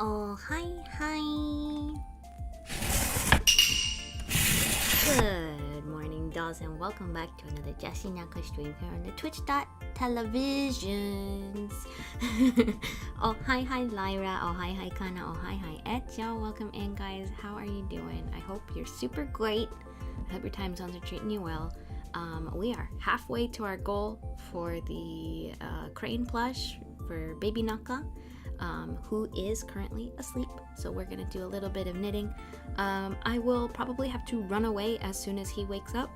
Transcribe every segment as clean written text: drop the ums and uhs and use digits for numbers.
Oh, hi. Good morning, dolls, and welcome back to another Jessie Naka stream here on the Twitch.televisions. Oh, hi, Lyra. Oh, hi, Kana. Oh, hi, Etja. Welcome in, guys. How are you doing? I hope you're super great. I hope your time zones are treating you well. We are halfway to our goal for the crane plush for baby Naka. Who is currently asleep, so we're gonna do a little bit of knitting. I will probably have to run away as soon as he wakes up,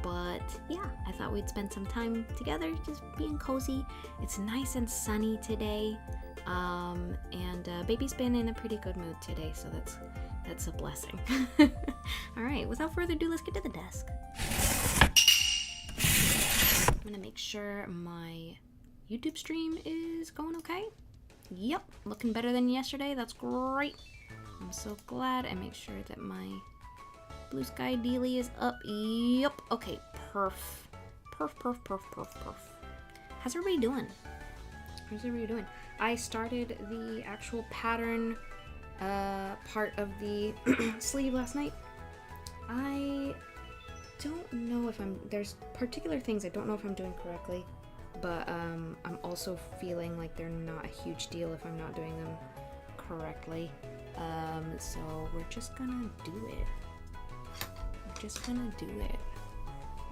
but yeah, I thought we'd spend some time together just being cozy. It's nice and sunny today, and baby's been in a pretty good mood today, so that's a blessing. Alright, without further ado, let's get to the desk. I'm gonna make sure my YouTube stream is going okay. Yep, looking better than yesterday. That's great. I'm so glad. I make sure that my blue sky dealie is up. Yep. Okay, perf. How's everybody doing? I started the actual pattern part of the sleeve last night. I don't know if there's particular things I don't know if I'm doing correctly. But I'm also feeling like they're not a huge deal if I'm not doing them correctly. So we're just gonna do it.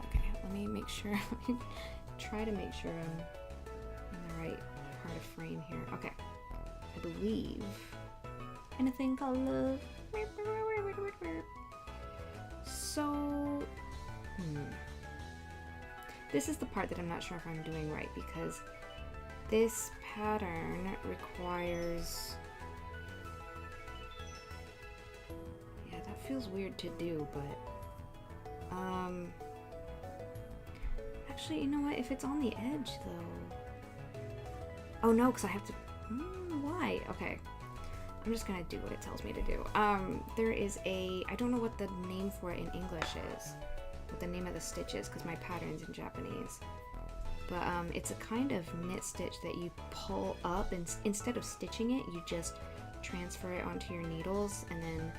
Okay, let me make sure. Try to make sure I'm in the right part of frame here. Okay, I believe in a thing called love. So, this is the part that I'm not sure if I'm doing right, because this pattern requires... Yeah, that feels weird to do, but... Actually, you know what? If it's on the edge, though... Oh, no, because I have to... why? Okay. I'm just gonna do what it tells me to do. There is a... I don't know what the name for it in English is. What the name of the stitch is, because my pattern's in Japanese, but it's a kind of knit stitch that you pull up, and instead of stitching it, you just transfer it onto your needles and then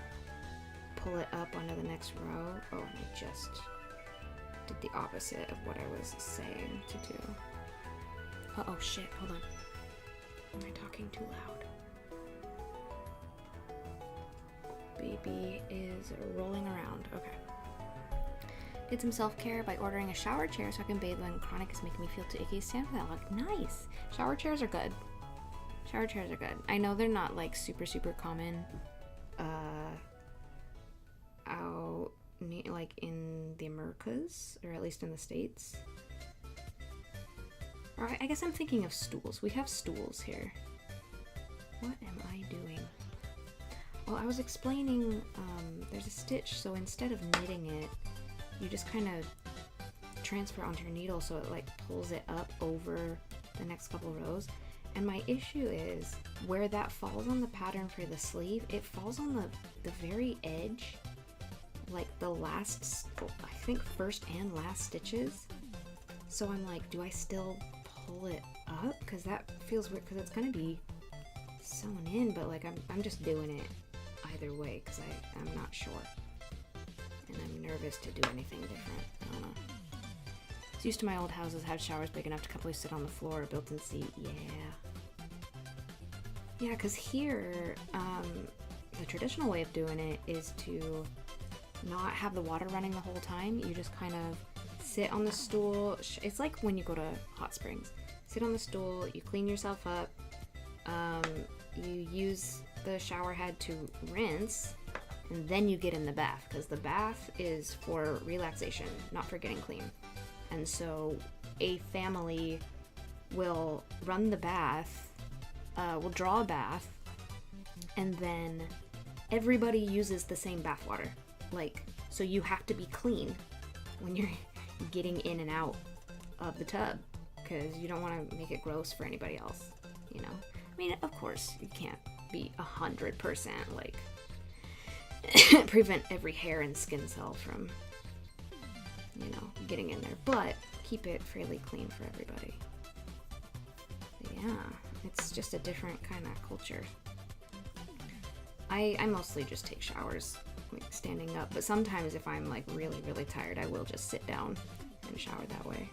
pull it up onto the next row. Oh, I just did the opposite of what I was saying to do. Oh shit, hold on, am I talking too loud? Baby is rolling around. Okay. Did some self-care by ordering a shower chair so I can bathe when chronic is making me feel too icky. Stand for that look. Nice. Shower chairs are good. I know they're not like super common out like in the Americas, or at least in the States. Or I guess I'm thinking of stools. We have stools here. What am I doing? Well, I was explaining there's a stitch, so instead of knitting it, you just kind of transfer onto your needle so it like pulls it up over the next couple rows. And my issue is where that falls on the pattern for the sleeve, it falls on the very edge, like the last, I think first and last stitches. So I'm like, do I still pull it up? Because that feels weird, because it's gonna be sewn in, but like I'm just doing it either way because I'm not sure. And I'm nervous to do anything different. I don't know. It's used to my old houses had showers big enough to comfortably sit on the floor, a built-in seat. Yeah, because here, the traditional way of doing it is to not have the water running the whole time. You just kind of sit on the stool. It's like when you go to hot springs. Sit on the stool, you clean yourself up, you use the shower head to rinse, and then you get in the bath, because the bath is for relaxation, not for getting clean. And so a family will run the bath, will draw a bath, and then everybody uses the same bath water. Like, so you have to be clean when you're getting in and out of the tub, because you don't want to make it gross for anybody else, you know? I mean, of course, you can't be 100% like prevent every hair and skin cell from, you know, getting in there, but keep it fairly clean for everybody. Yeah, It's just a different kind of culture. I mostly just take showers, like standing up, but sometimes if I'm like really, really tired, I will just sit down and shower that way.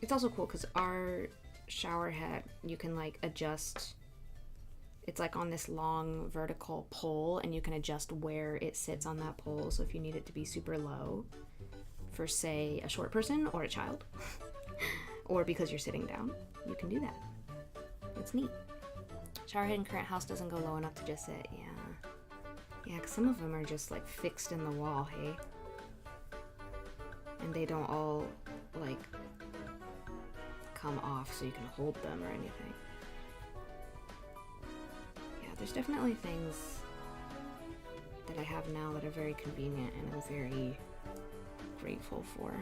It's also cool because our shower head, you can like adjust. It's like on this long vertical pole, and you can adjust where it sits on that pole. So if you need it to be super low for, say, a short person or a child, or because you're sitting down, you can do that. It's neat. Shower head in current house doesn't go low enough to just sit. Yeah, because some of them are just like fixed in the wall, hey? And they don't all like come off so you can hold them or anything. Yeah, there's definitely things that I have now that are very convenient and I'm very grateful for.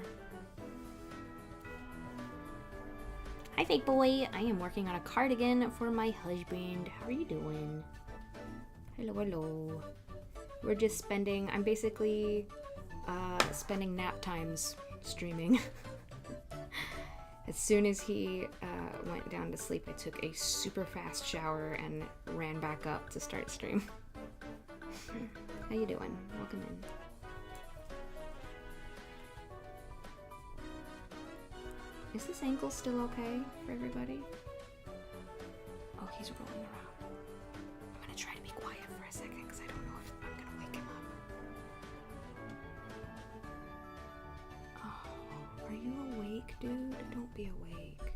Hi, fake boy. I am working on a cardigan for my husband. How are you doing? Hello, hello. We're just spending, I'm basically spending nap times streaming. As soon as he went down to sleep, I took a super fast shower and ran back up to start stream. How you doing? Welcome in. Is this ankle still okay for everybody? Oh, he's rolling around. I'm gonna try to be quiet for a second because I don't know if I'm gonna wake him up. Oh, are you awake, dude? Don't be awake.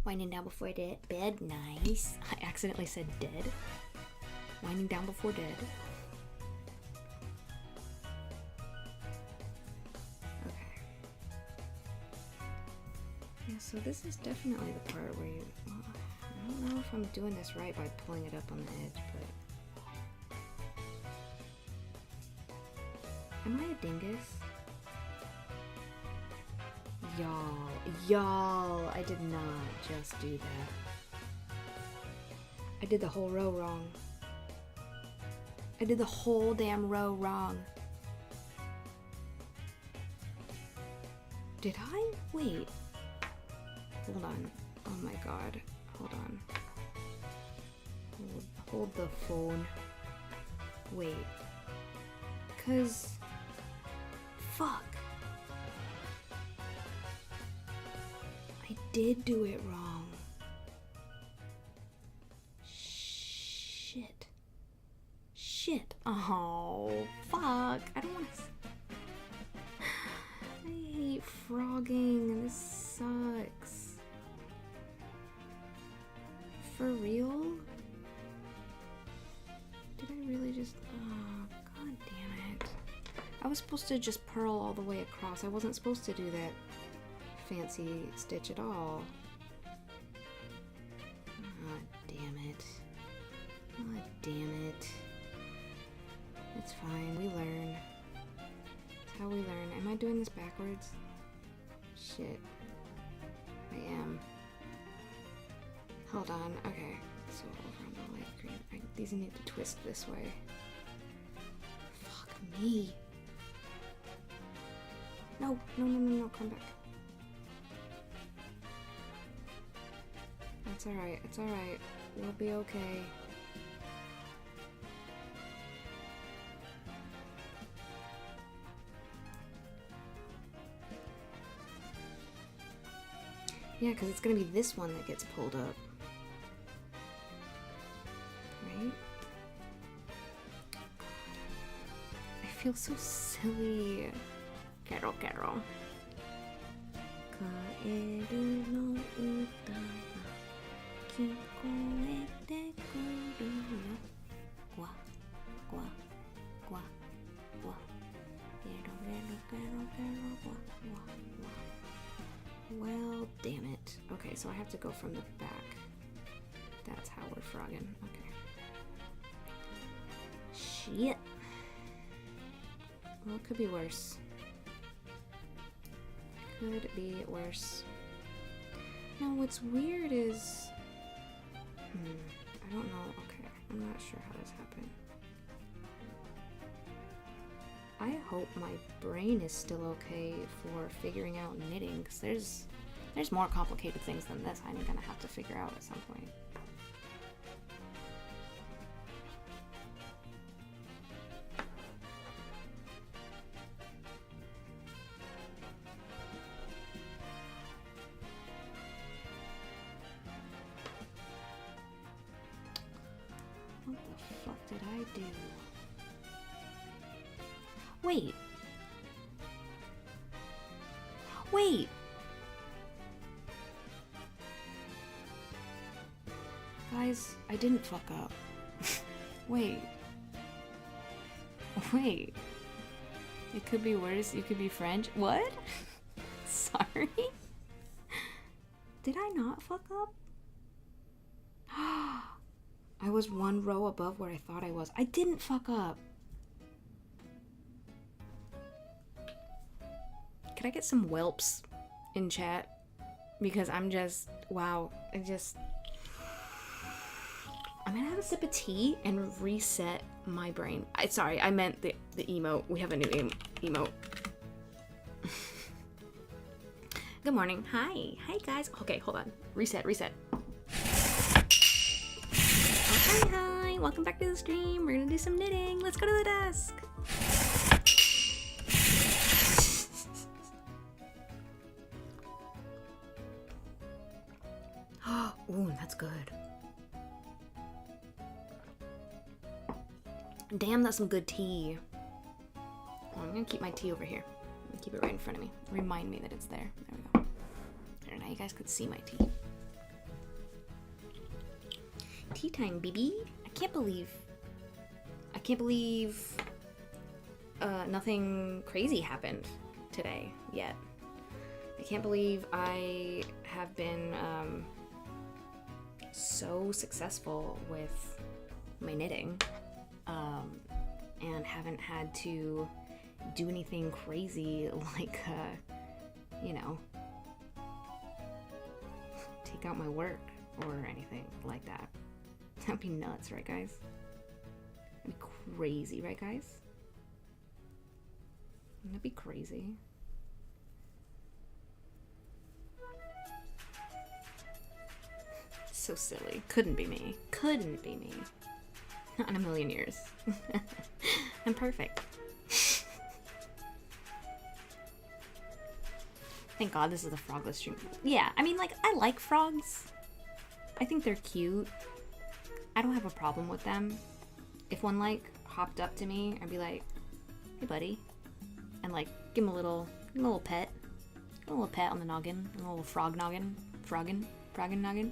Winding down before bed, nice. I accidentally said dead. Winding down before dead. Okay. Yeah, so this is definitely the part where you... Well, I don't know if I'm doing this right by pulling it up on the edge, but... Am I a dingus? Y'all, I did not just do that. I did the whole row wrong. I did the whole damn row wrong. Did I? Wait. Hold on. Oh my god. Hold on. Hold the phone. Wait. 'Cause... Fuck. I did do it wrong. Shit. Shit. Oh, fuck. I don't want to... I hate frogging. This sucks. For real? Did I really just... Oh, god damn it. I was supposed to just purl all the way across. I wasn't supposed to do that fancy stitch at all. Oh, damn it. Oh, damn it. It's fine, we learn. It's how we learn. Am I doing this backwards? Shit. I am. Hold on, okay. So over on the light green. These need to twist this way. Fuck me. No, come back. It's alright, it's alright. We'll be okay. Yeah, because it's going to be this one that gets pulled up. Right? I feel so silly. Carol. Well, damn it. Okay, so I have to go from the back. That's how we're frogging. Okay. Shit. Well, it could be worse. Could be worse. Now, what's weird is... I don't know. Okay, I'm not sure how this happened. I hope my brain is still okay for figuring out knitting, because there's more complicated things than this I'm gonna have to figure out at some point. What the fuck did I do? Wait. Wait. Guys, I didn't fuck up. Wait. Wait. It could be worse. You could be French. What? Sorry. Did I not fuck up? I was one row above where I thought I was. I didn't fuck up. Could I get some whelps in chat? Because I'm just, wow. I'm gonna have a sip of tea and reset my brain. Sorry, I meant the emote. We have a new emote. Good morning. Hi. Hi, guys. Okay, hold on. Reset. Oh, hi. Welcome back to the stream. We're gonna do some knitting. Let's go to the desk. Ooh, that's good. Damn, that's some good tea. Oh, I'm gonna keep my tea over here. I'm gonna keep it right in front of me. Remind me that it's there. There we go. There, now you guys could see my tea. Tea time, baby. I can't believe nothing crazy happened today yet. I can't believe I have been so successful with my knitting and haven't had to do anything crazy like you know, take out my work or anything like that. That'd be nuts, right guys? That'd be crazy, right guys? That'd be crazy. So silly. Couldn't be me. Couldn't be me. Not in a million years. I'm perfect. Thank God this is a frogless stream. Yeah, I mean, like, I like frogs. I think they're cute. I don't have a problem with them. If one, like, hopped up to me, I'd be like, hey, buddy. And, like, give him a little pet. A little pet on the noggin. A little frog noggin. Froggin noggin.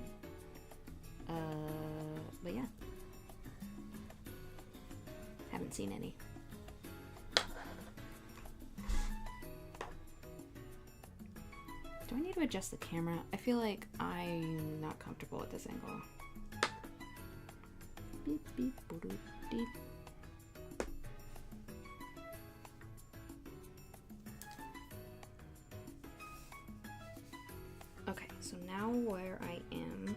But yeah. Haven't seen any. Do I need to adjust the camera? I feel like I'm not comfortable at this angle. Beep, beep, boop, beep. Okay, so now where I am,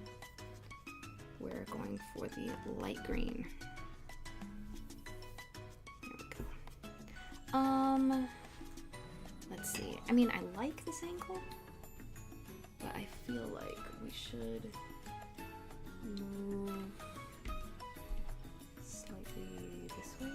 we're going for the light green. There we go. Let's see. I mean, I like this angle, but I feel like we should move slightly this way.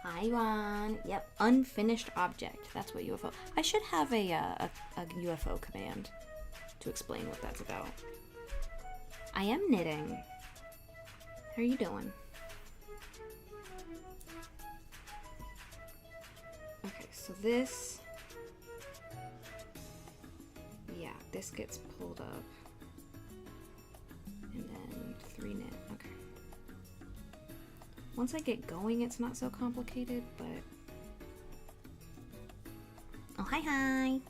Hi, Juan. Yep, unfinished object. That's what UFO. I should have a UFO command to explain what that's about. I am knitting. How are you doing? Okay, so this, yeah, this gets pulled up, and then 3 knit. Okay. Once I get going, it's not so complicated, but... Oh, hi, hi!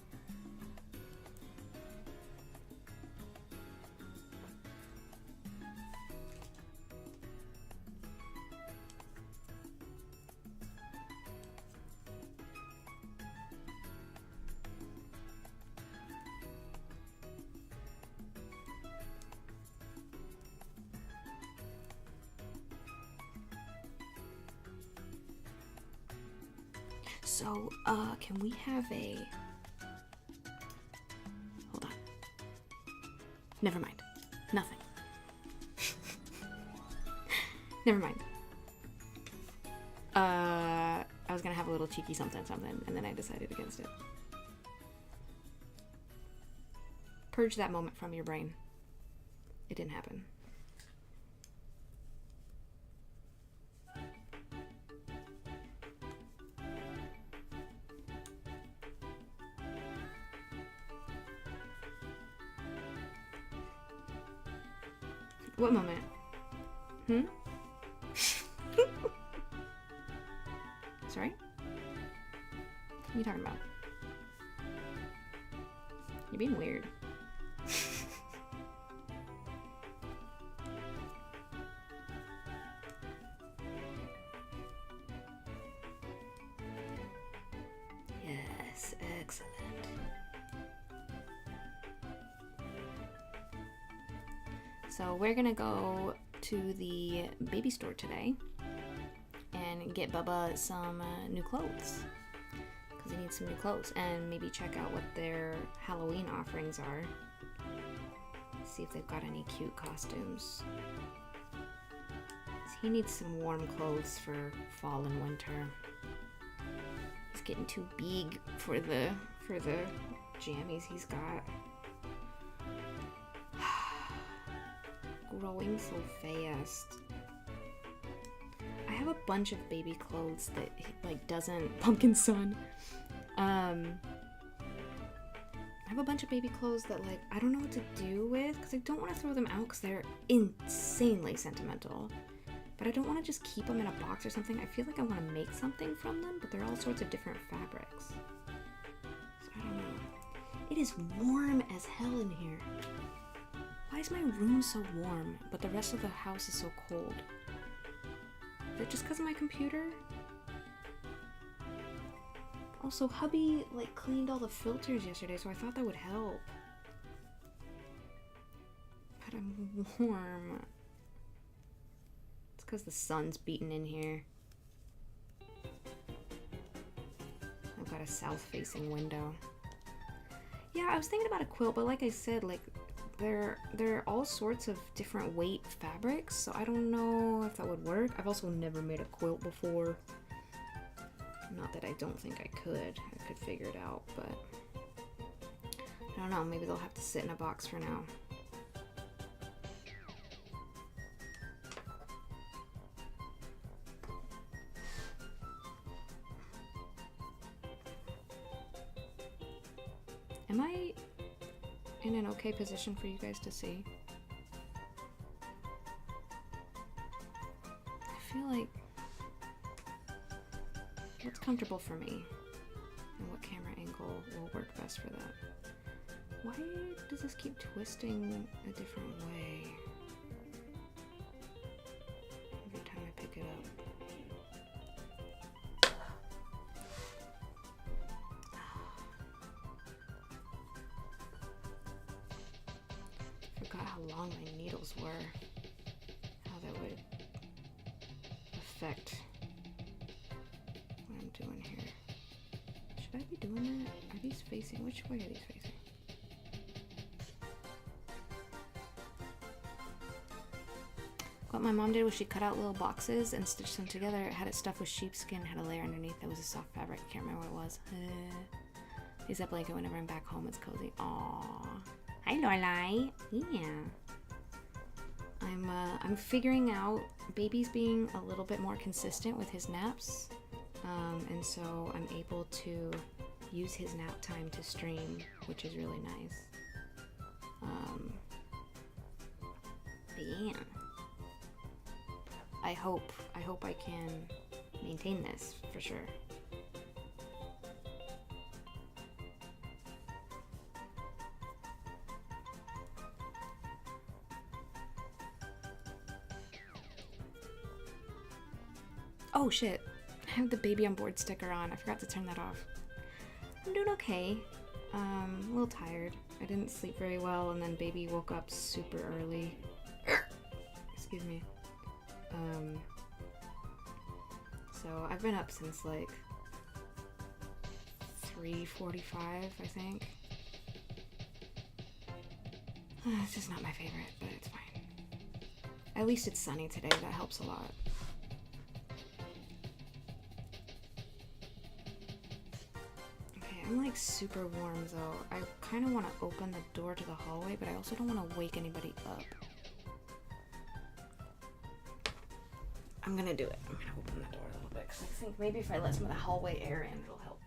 So, can we have a... Hold on. Never mind. Nothing. Never mind. I was gonna have a little cheeky something, and then I decided against it. Purge that moment from your brain. It didn't happen. What moment? Sorry? What are you talking about? You're being weird. Yes, excellent. So we're gonna go to the baby store today and get Bubba some new clothes, because he needs some new clothes, and maybe check out what their Halloween offerings are. See if they've got any cute costumes. He needs some warm clothes for fall and winter. He's getting too big for the jammies he's got. Growing so fast. I have a bunch of baby clothes that like doesn't pumpkin sun. I have a bunch of baby clothes that like I don't know what to do with, because I don't want to throw them out because they're insanely sentimental. But I don't want to just keep them in a box or something. I feel like I want to make something from them, but they're all sorts of different fabrics. So I don't know. It is warm as hell in here. Why is my room so warm, but the rest of the house is so cold? Is it just because of my computer? Also, hubby like cleaned all the filters yesterday, so I thought that would help. But I'm warm. It's because the sun's beating in here. I've got a south-facing window. Yeah, I was thinking about a quilt, but like I said, like there are all sorts of different weight fabrics, so I don't know if that would work. I've also never made a quilt before. Not that I don't think I could figure it out, but I don't know, maybe they'll have to sit in a box for now. Am I in an okay position for you guys to see? I feel like what's comfortable for me and what camera angle will work best for that. Why does this keep twisting a different way every time I pick it up? Forgot how long my needles were, how that would affect what I'm doing here. Should I be doing that? Are these facing? Which way are these facing? What my mom did was she cut out little boxes and stitched them together. It had it stuffed with sheepskin, had a layer underneath that was a soft fabric. I can't remember what it was. Use that blanket whenever I'm back home. It's cozy. Aww. Hi, Lorelai. Yeah. I'm figuring out baby's being a little bit more consistent with his naps. And so I'm able to use his nap time to stream, which is really nice. But yeah. I hope I can maintain this for sure. Oh shit, I have the baby on board sticker on. I forgot to turn that off. I'm doing okay. A little tired. I didn't sleep very well, and then baby woke up super early. Excuse me. So I've been up since like 3:45, I think. It's just not my favorite, but it's fine. At least it's sunny today. That helps a lot. Okay, I'm like super warm though. I kind of want to open the door to the hallway, but I also don't want to wake anybody up. I'm gonna do it. I'm gonna open the door a little bit because I think maybe if I let some of the hallway air in, it'll help.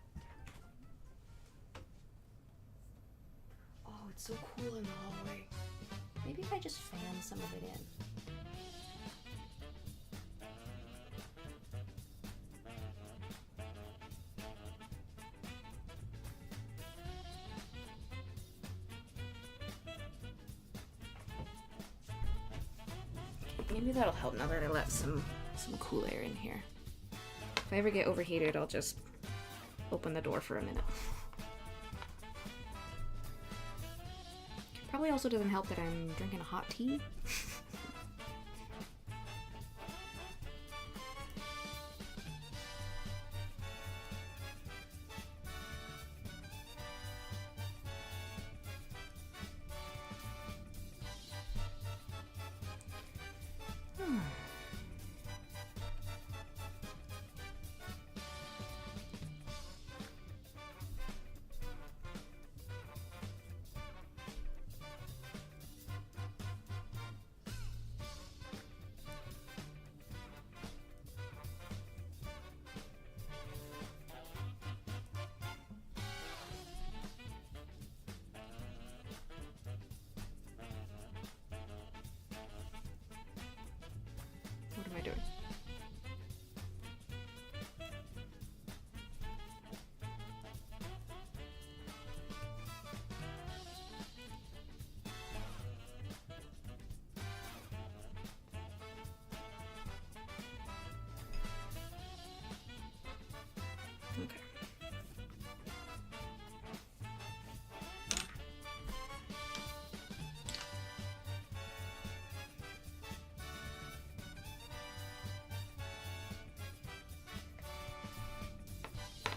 Oh, it's so cool in the hallway. Maybe if I just fan some of it in. Maybe that'll help now that I let some cool air in here. If I ever get overheated, I'll just open the door for a minute. Probably also doesn't help that I'm drinking a hot tea. What am I doing? Okay.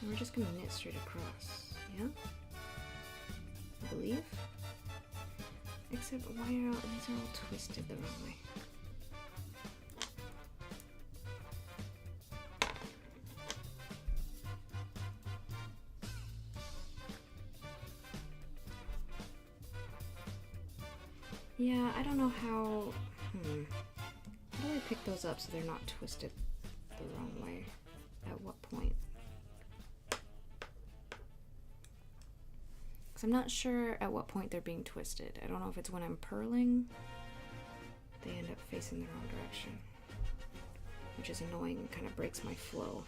We're just gonna knit straight across, yeah? I believe. Except why are these are all twisted the wrong way? Yeah, I don't know how. How do I pick those up so they're not twisted the wrong way? At what point? Because I'm not sure at what point they're being twisted. I don't know if it's when I'm purling, they end up facing the wrong direction, which is annoying and kind of breaks my flow.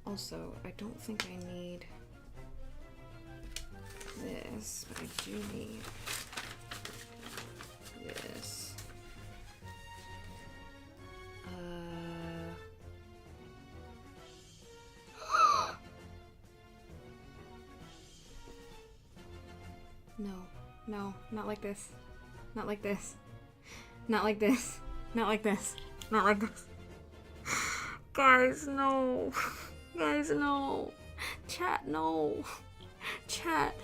Also, I don't think I need this, but I do need this. No, not like this. Not like this. Not like this. Not like this. Not like this. Guys, no. Guys, no. Chat, no. Chat.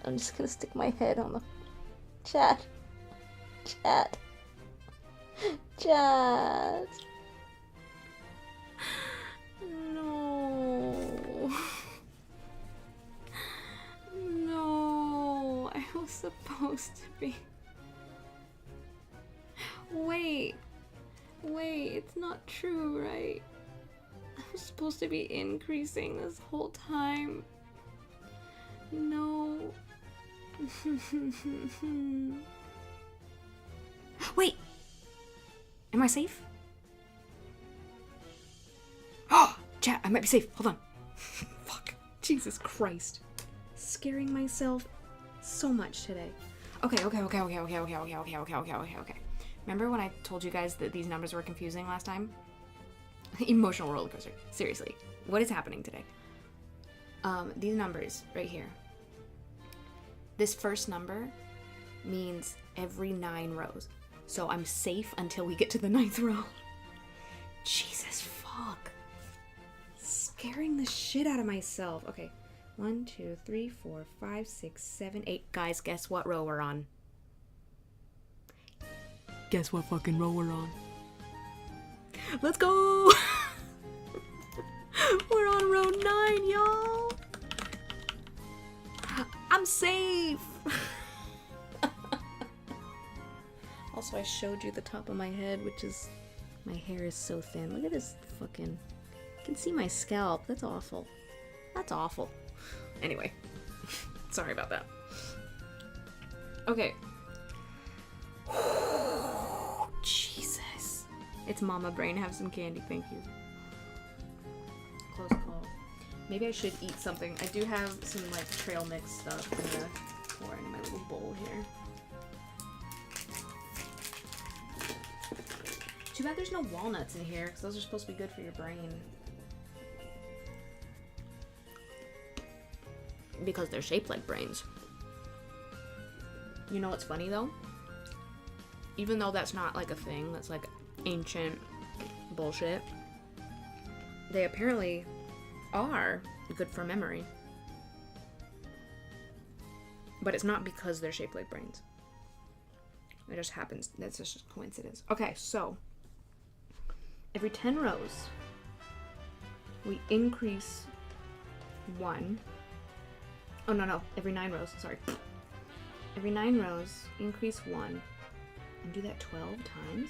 I'm just gonna stick my head on the chat. No, I was supposed to be. Wait, it's not true, right? I was supposed to be increasing this whole time. No. Wait! Am I safe? Oh! Chat, I might be safe. Hold on. Fuck. Jesus Christ. Scaring myself so much today. Okay. Remember when I told you guys that these numbers were confusing last time? Emotional roller coaster. Seriously. What is happening today? These numbers right here. This first number means every 9 rows. So I'm safe until we get to the 9th row. Jesus fuck. Scaring the shit out of myself. Okay. 1, 2, 3, 4, 5, 6, 7, 8. Guys, guess what row we're on? Guess what fucking row we're on? Let's go! We're on row 9, y'all! I'm safe! Also, I showed you the top of my head, which is... My hair is so thin. Look at this fucking... You can see my scalp. That's awful. That's awful. Anyway. Sorry about that. Okay. Jesus. It's Mama Brain. Have some candy. Thank you. Close call. Maybe I should eat something. I do have some, like, trail mix stuff I'm gonna pour into my little bowl here. Too bad there's no walnuts in here, because those are supposed to be good for your brain. Because they're shaped like brains. You know what's funny, though? Even though that's not, like, a thing, that's, like, ancient bullshit, they apparently are good for memory. But it's not because they're shaped like brains. It just happens. That's just a coincidence. Okay, so every 10 rows, we increase 1. Oh, no. Every 9 rows. Sorry. Every 9 rows, increase 1. And do that 12 times?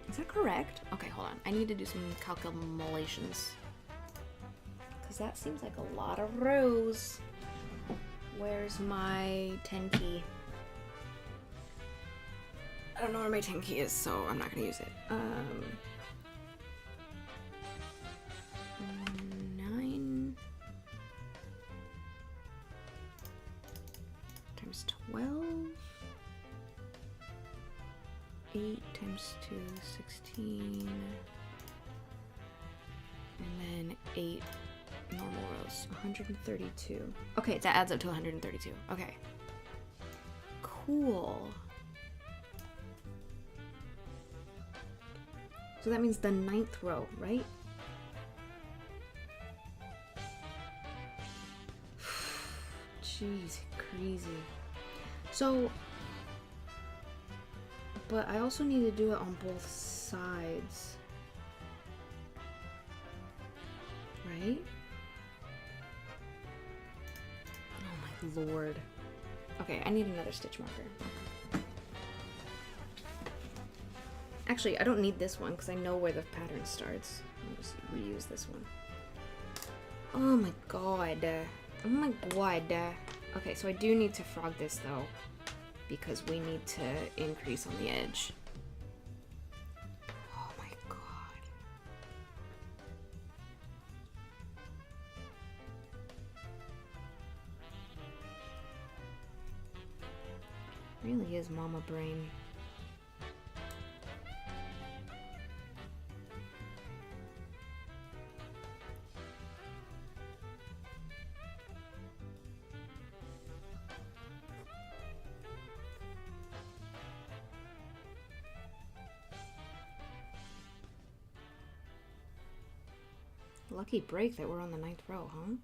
Is that correct? Okay, hold on. I need to do some calculations. Because that seems like a lot of rows. Where's my 10 key? I don't know where my 10 key is, so I'm not going to use it. 9 times 12. 8 times 2, 16. And then 8 normal rows. 132. Okay, that adds up to 132. Okay. Cool. So that means the 9th row, right? Jeez, crazy. So, but I also need to do it on both sides. Right? Oh my lord. Okay, I need another stitch marker. Actually, I don't need this one because I know where the pattern starts. I'll just reuse this one. Oh my god. Oh my god. Okay, so I do need to frog this though, because we need to increase on the edge. Oh my god. Really is mama brain. Lucky break that we're on the 9th row, huh?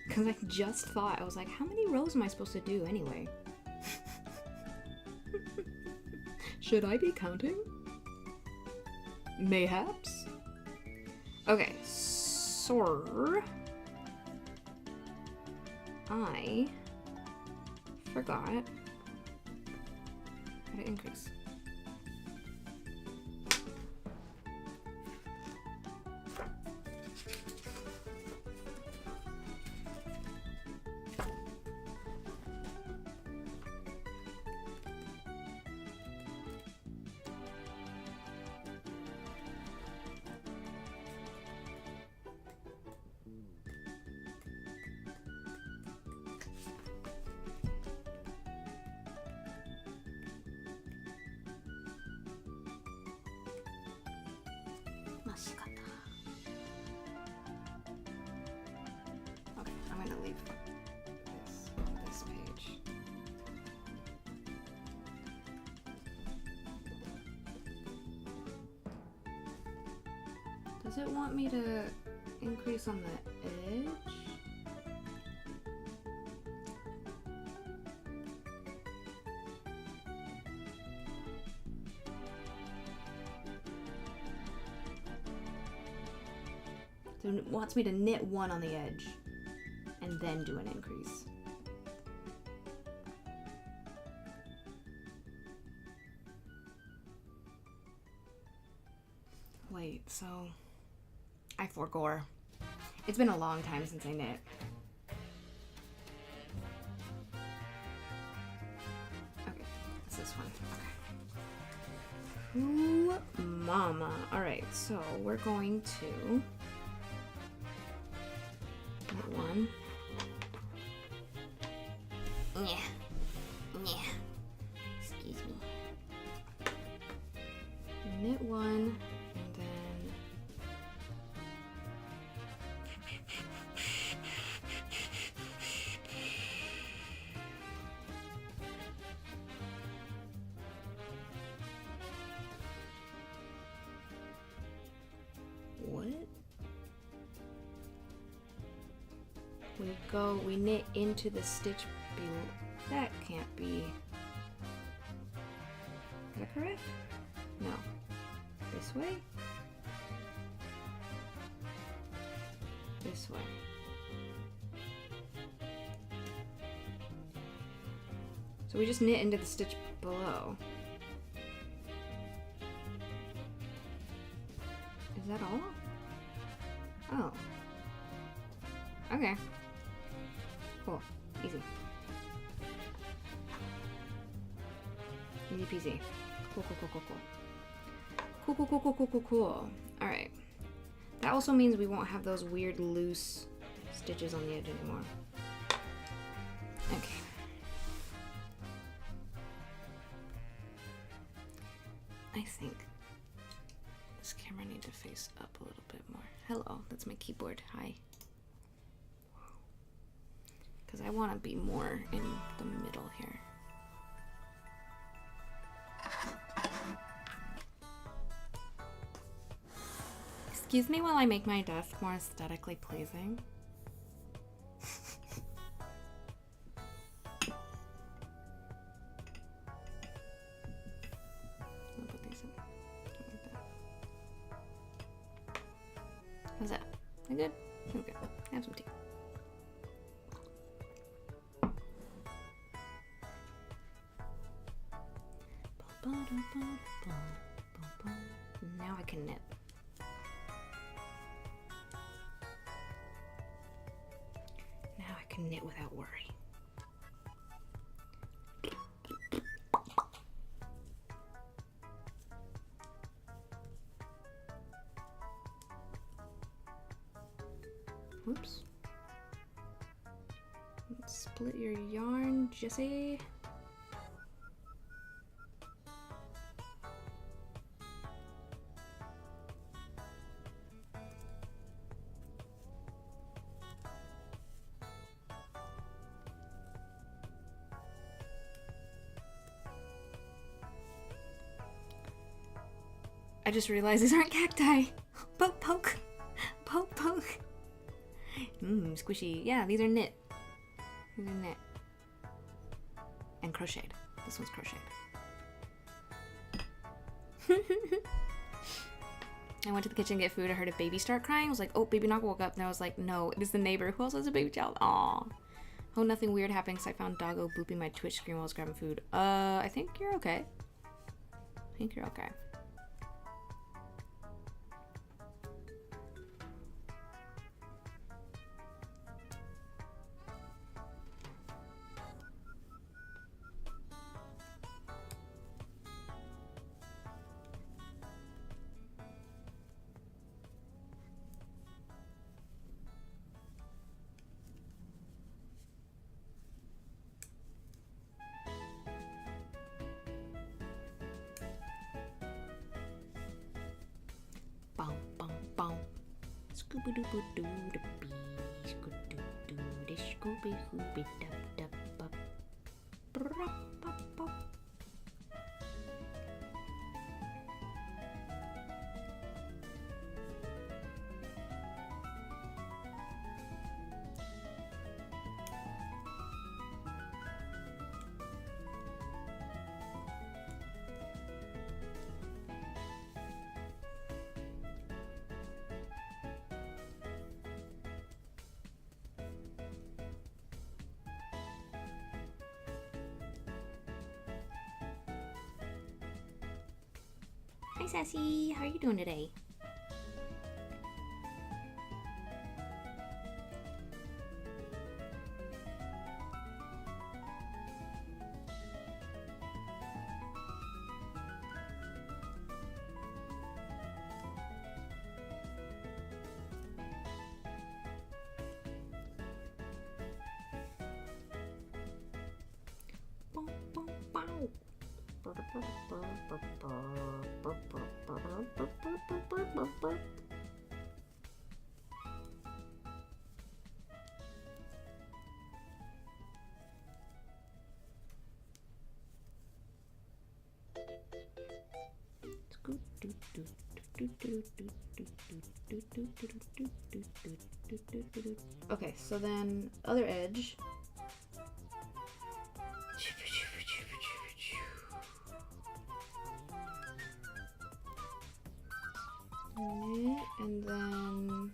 Because I just thought, I was like, how many rows am I supposed to do anyway? Should I be counting? Mayhaps? Okay, so I forgot how to increase. Does it want me to increase on the edge? So it wants me to knit one on the edge and then do an increase. Wait, so I forgore. It's been a long time since I knit. Okay, it's this one. Okay. Ooh, mama. Alright, so we're going to knit one. Yeah. Yeah. Excuse me. Knit one. We knit into the stitch below. That can't be. Is that correct? No. This way? This way. So we just knit into the stitch below. Is that all? Oh. Okay. Cool. Easy. Easy peasy. Cool, cool, cool, cool, cool. Cool, cool, cool, cool, cool, cool, cool. Alright. That also means we won't have those weird loose stitches on the edge anymore. Okay. I think this camera needs to face up a little bit more. Hello, that's my keyboard. Hi. Because I want to be more in the middle here. Excuse me while I make my desk more aesthetically pleasing. I'll put these in like that. How's that? Is that good? Okay. Have some tea. Now I can knit. Now I can knit without worry. Whoops. Let's split your yarn, Jessie. I just realized these aren't cacti. Poke, poke. Poke, poke. Squishy. Yeah, these are knit. These are knit. And crocheted. This one's crocheted. I went to the kitchen to get food. I heard a baby start crying. I was like, oh, baby knock woke up. And I was like, no, it is the neighbor. Who else has a baby child? Aw. Oh, nothing weird happened because I found Doggo booping my Twitch screen while I was grabbing food. I think you're okay. I think you're okay. Hi, Sassy. How are you doing today? Okay, so then other edge. And then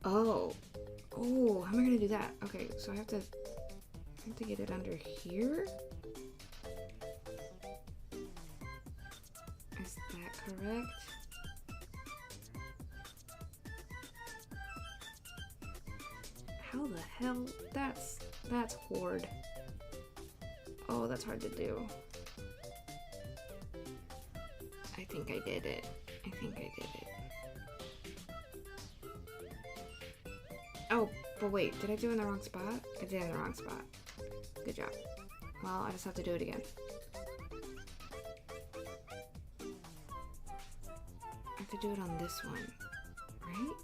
oh, how am I gonna do that? Okay, so I have to get it under here. Is that correct? How the hell? That's hard. Oh, that's hard to do. I think I did it. Oh, but wait, did I do it in the wrong spot? I did it in the wrong spot. Good job. Well, I just have to do it again. I have to do it on this one, right?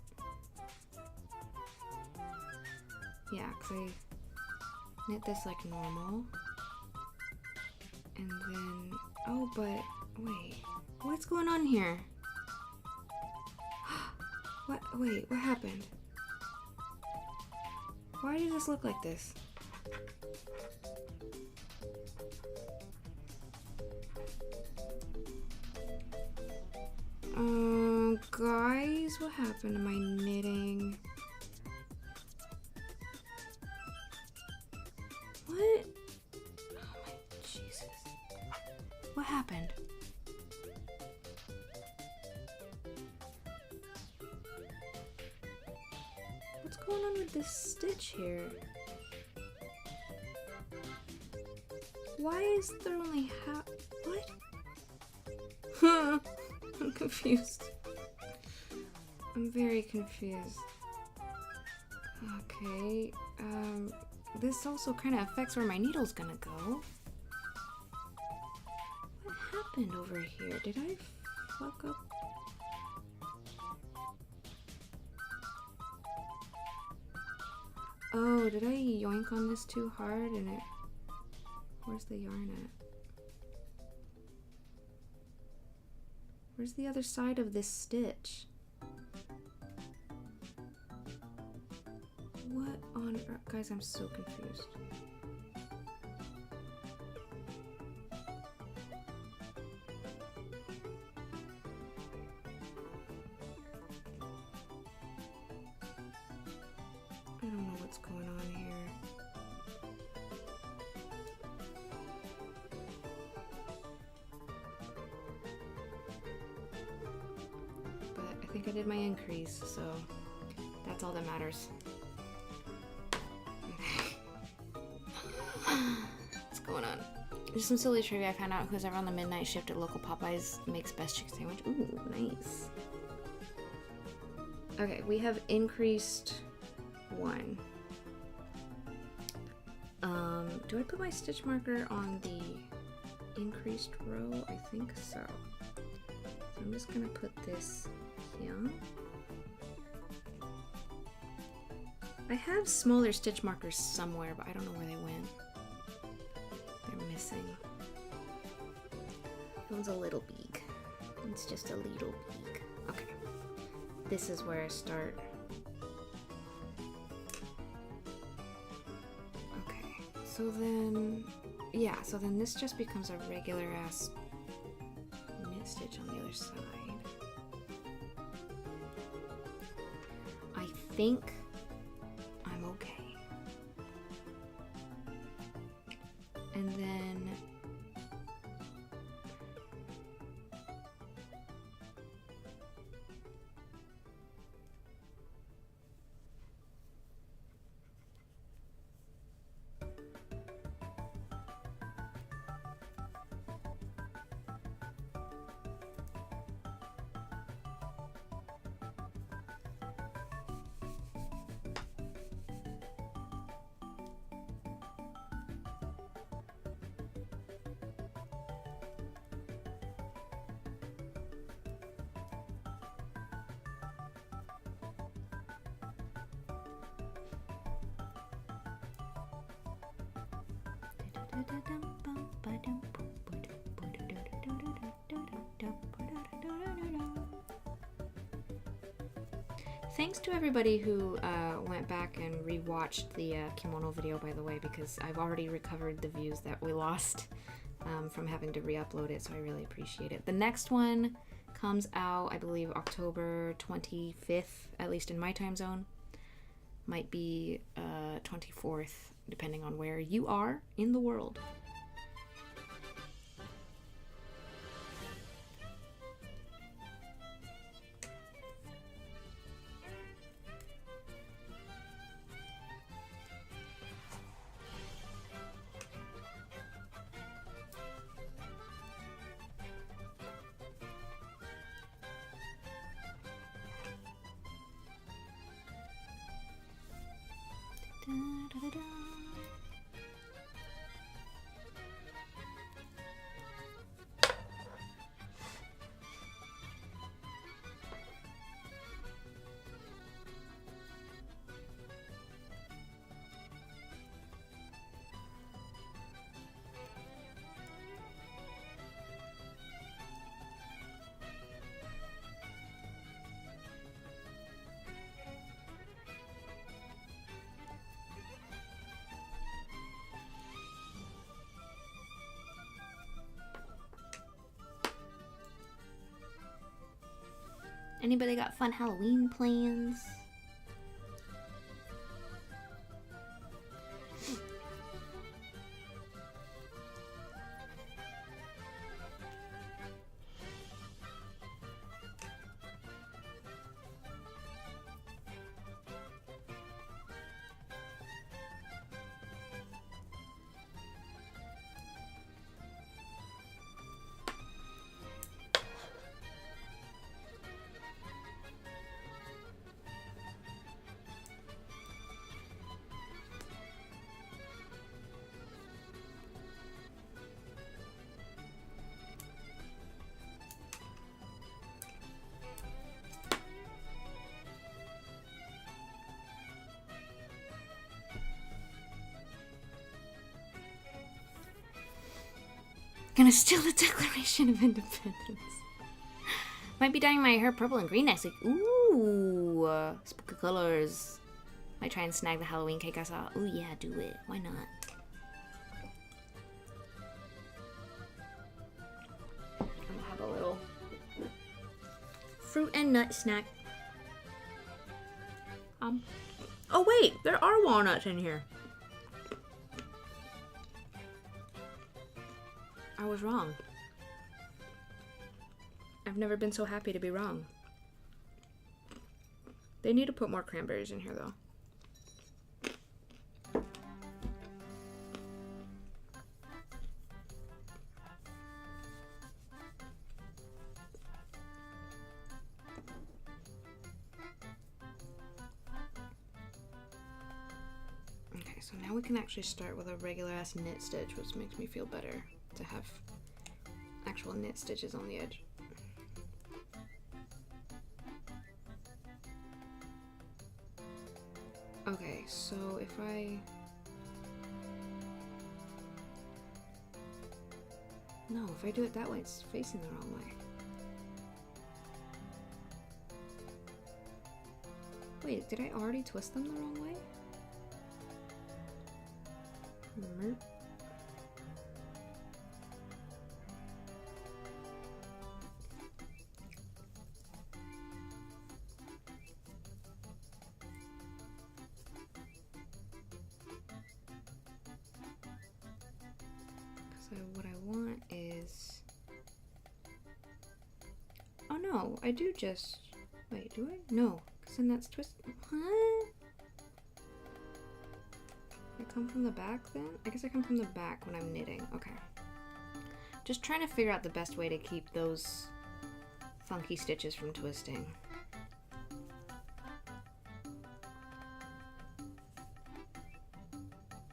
Yeah, because I knit this like normal. And then, oh, but wait, what's going on here? Wait, what happened? Why does this look like this? Guys, what happened to my knitting? What? Oh my Jesus. What happened? What's going on with this stitch here? Why is there only half? What? I'm confused. I'm very confused. Okay, this also kind of affects where my needle's gonna go. What happened over here? Did I fuck up? Oh, did I yoink on this too hard and it... Where's the yarn at? Where's the other side of this stitch? What on earth? Guys, I'm so confused. I don't know what's going on here. But I think I did my increase, so that's all that matters. What's going on? Just some silly trivia. I found out who's ever on the midnight shift at local Popeyes makes best chicken sandwich. Ooh, nice. Okay, we have increased 1. Do I put my stitch marker on the increased row? I think so. So I'm just gonna put this here. I have smaller stitch markers somewhere, but I don't know where they went. They're missing. That one's a little big. It's just a little big. Okay. This is where I start. Okay. So then, yeah, so then this just becomes a regular ass knit stitch on the other side. think I'm okay. And then thanks to everybody who went back and rewatched the kimono video, by the way, because I've already recovered the views that we lost from having to re-upload it, so I really appreciate it. The next one comes out, I believe, October 25th, at least in my time zone. Might be 24th, depending on where you are in the world. Anybody got fun Halloween plans? Gonna steal the Declaration of Independence. Might be dyeing my hair purple and green next week. Ooh, spooky colors. Might try and snag the Halloween cake I saw. Ooh, yeah, do it. Why not? I'm gonna have a little fruit and nut snack. Oh wait, there are walnuts in here. I was wrong. I've never been so happy to be wrong. They need to put more cranberries in here though. Okay, so now we can actually start with a regular ass knit stitch, which makes me feel better to have actual knit stitches on the edge. Okay, so if I... No, if I do it that way, it's facing the wrong way. Wait, did I already twist them the wrong way? Merp. what I want is... Oh no, I do just... Wait, do I? No, because then that's twist... Huh? I come from the back then? I guess I come from the back when I'm knitting. Okay. Just trying to figure out the best way to keep those funky stitches from twisting.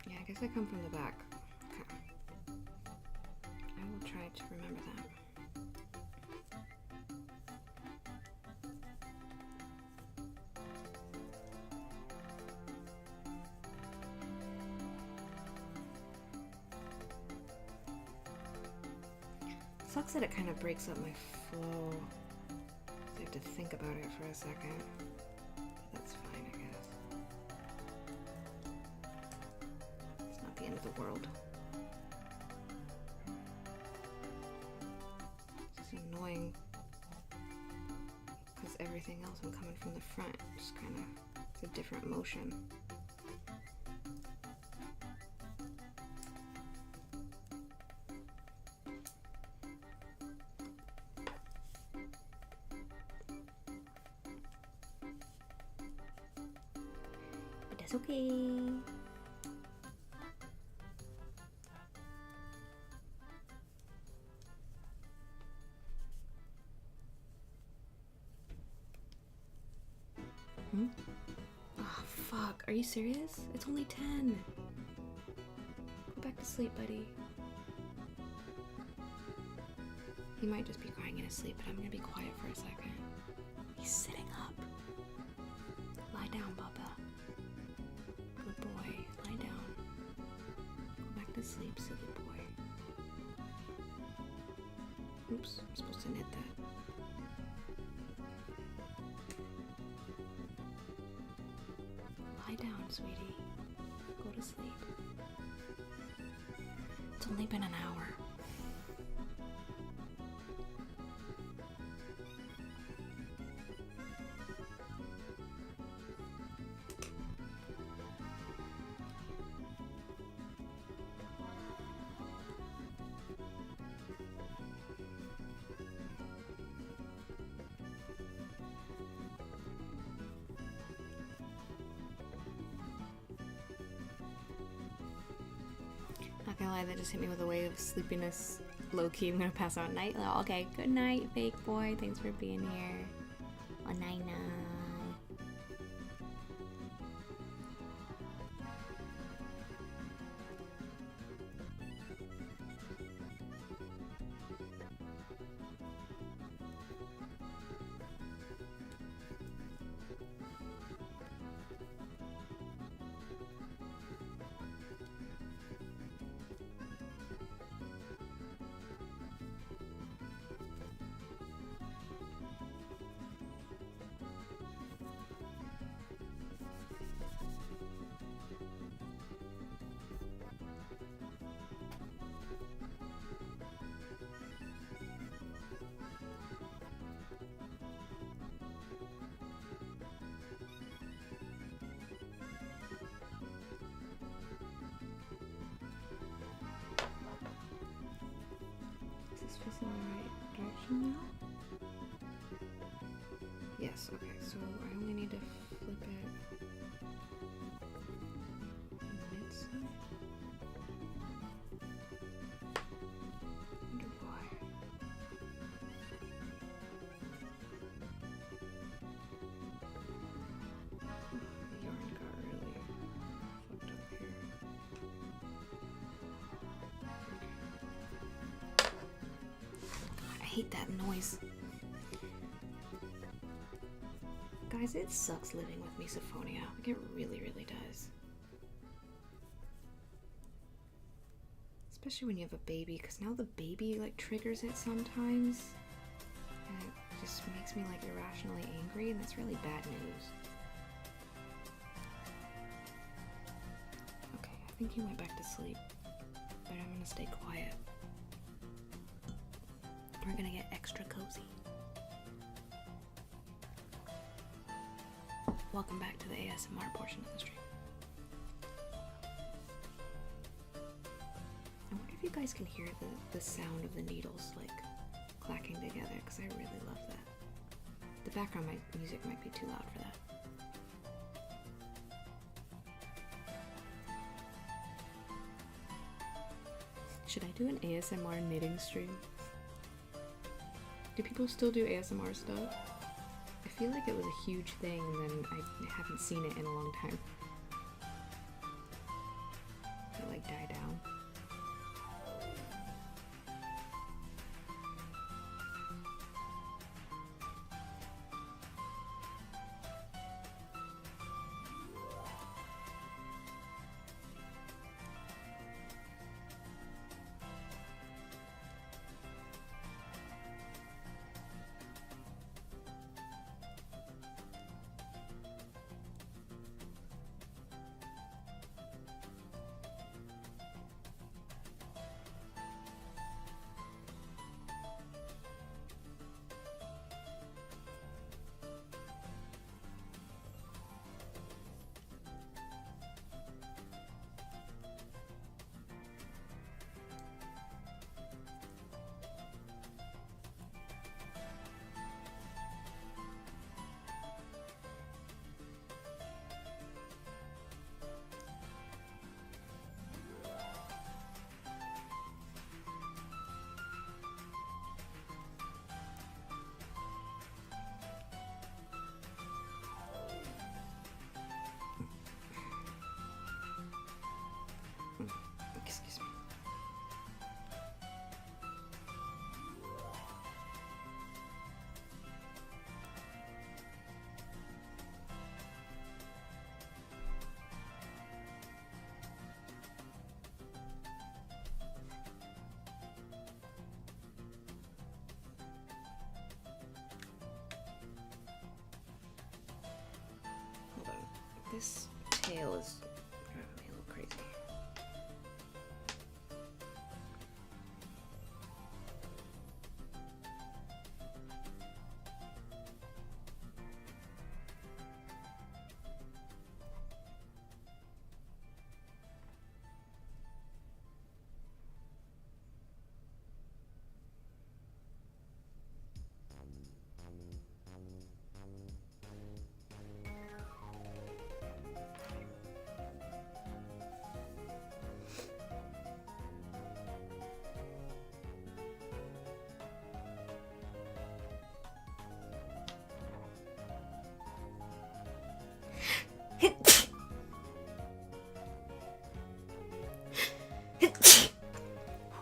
Yeah, I guess I come from the back. Okay. I will try to remember that. Sucks that it kind of breaks up my flow. I have to think about it for a second. That's fine, I guess. It's not the end of the world. It's just annoying because everything else I'm coming from the front. Just kind of, it's a different motion. It's okay. Oh, fuck. Are you serious? It's only 10. Go back to sleep, buddy. He might just be crying in his sleep, but I'm gonna be quiet for a second. He's sitting up. Lie down, Bubba. Good boy. Lie down. Go back to sleep, silly boy. Oops, I'm supposed to knit that. Lie down, sweetie. Go to sleep. It's only been an hour. Not gonna lie, that just hit me with a wave of sleepiness. Low-key, I'm gonna pass out night. Oh, okay, good night, fake boy. Thanks for being here. Oh, night-night. Facing the right direction now? Yes, okay, so I only need to flip it mid-side. Wonder why. The yarn got really fucked up here. I hate that noise. Guys, it sucks living with misophonia. Like, it really, really does. Especially when you have a baby, because now the baby, like, triggers it sometimes. And it just makes me, like, irrationally angry, and that's really bad news. Okay, I think he went back to sleep. But I'm gonna stay quiet. We're gonna get extra cozy. Welcome back to the ASMR portion of the stream. I wonder if you you guys can hear the sound of the needles like clacking together, because I really love that. The background music might be too loud for that. Should I do an ASMR knitting stream? Do people still do ASMR stuff? I feel like it was a huge thing and then I haven't seen it in a long time. It like died down. Excuse me. Hold on. This tail is driving me a little crazy.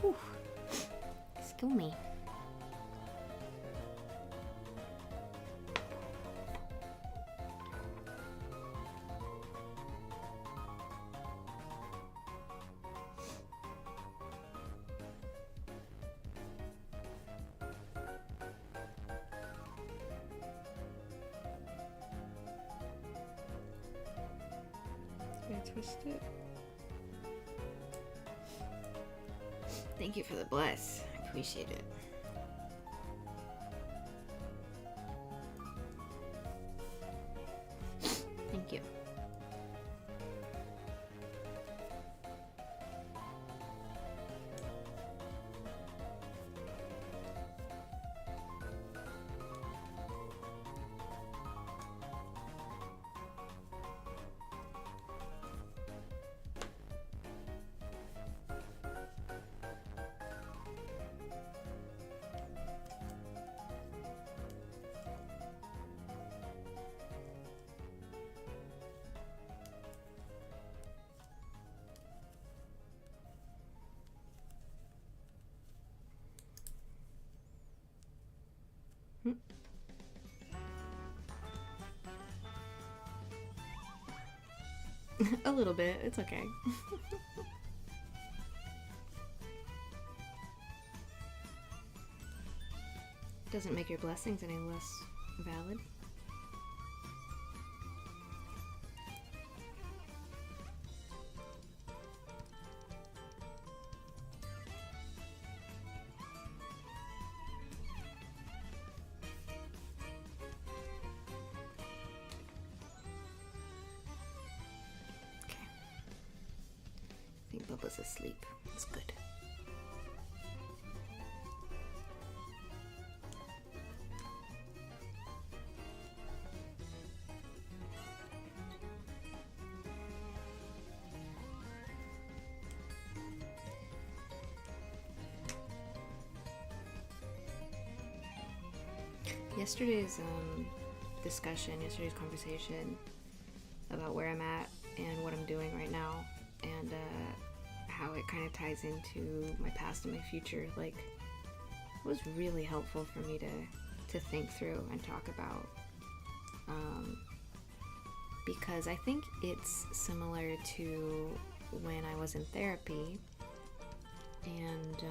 Whew. Excuse me. Can I twist it? Thank you for the bless. I appreciate it. Thank you. A little bit, it's okay. Doesn't make your blessings any less valid. I think Bubba's asleep. It's good. yesterday's yesterday's conversation about where I'm at and what I'm doing right now, and how it kind of ties into my past and my future, like, it was really helpful for me to think through and talk about, because I think it's similar to when I was in therapy, and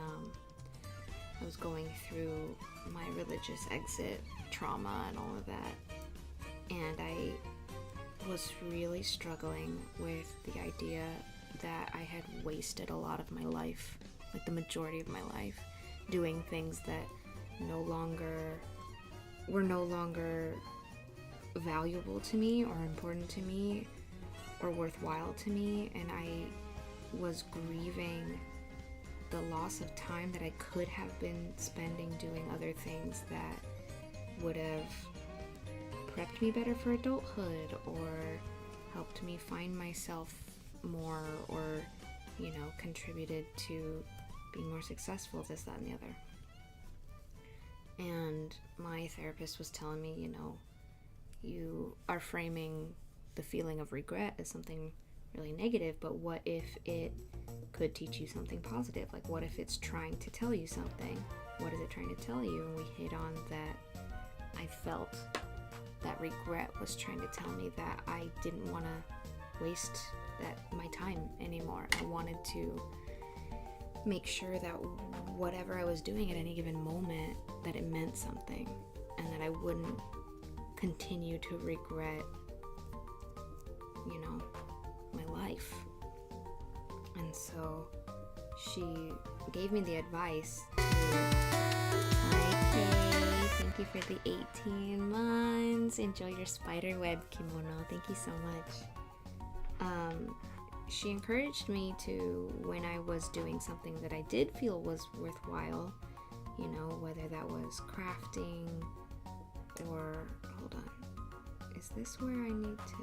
I was going through my religious exit trauma and all of that, and I was really struggling with the idea that I had wasted a lot of my life, like the majority of my life, doing things that were no longer valuable to me or important to me or worthwhile to me, and I was grieving the loss of time that I could have been spending doing other things that would have prepped me better for adulthood or helped me find myself more, or, contributed to being more successful, this, that, and the other. And my therapist was telling me, you are framing the feeling of regret as something really negative, but what if it could teach you something positive? Like, what if it's trying to tell you something? What is it trying to tell you? And we hit on that I felt that regret was trying to tell me that I didn't want to waste my time anymore. I wanted to make sure that whatever I was doing at any given moment, that it meant something, and that I wouldn't continue to regret, my life. And so she gave me the advice to, hi Kay, thank you for the 18 months, enjoy your spider web kimono, thank you so much. She encouraged me to, when I was doing something that I did feel was worthwhile, whether that was crafting or, hold on, is this where I need to,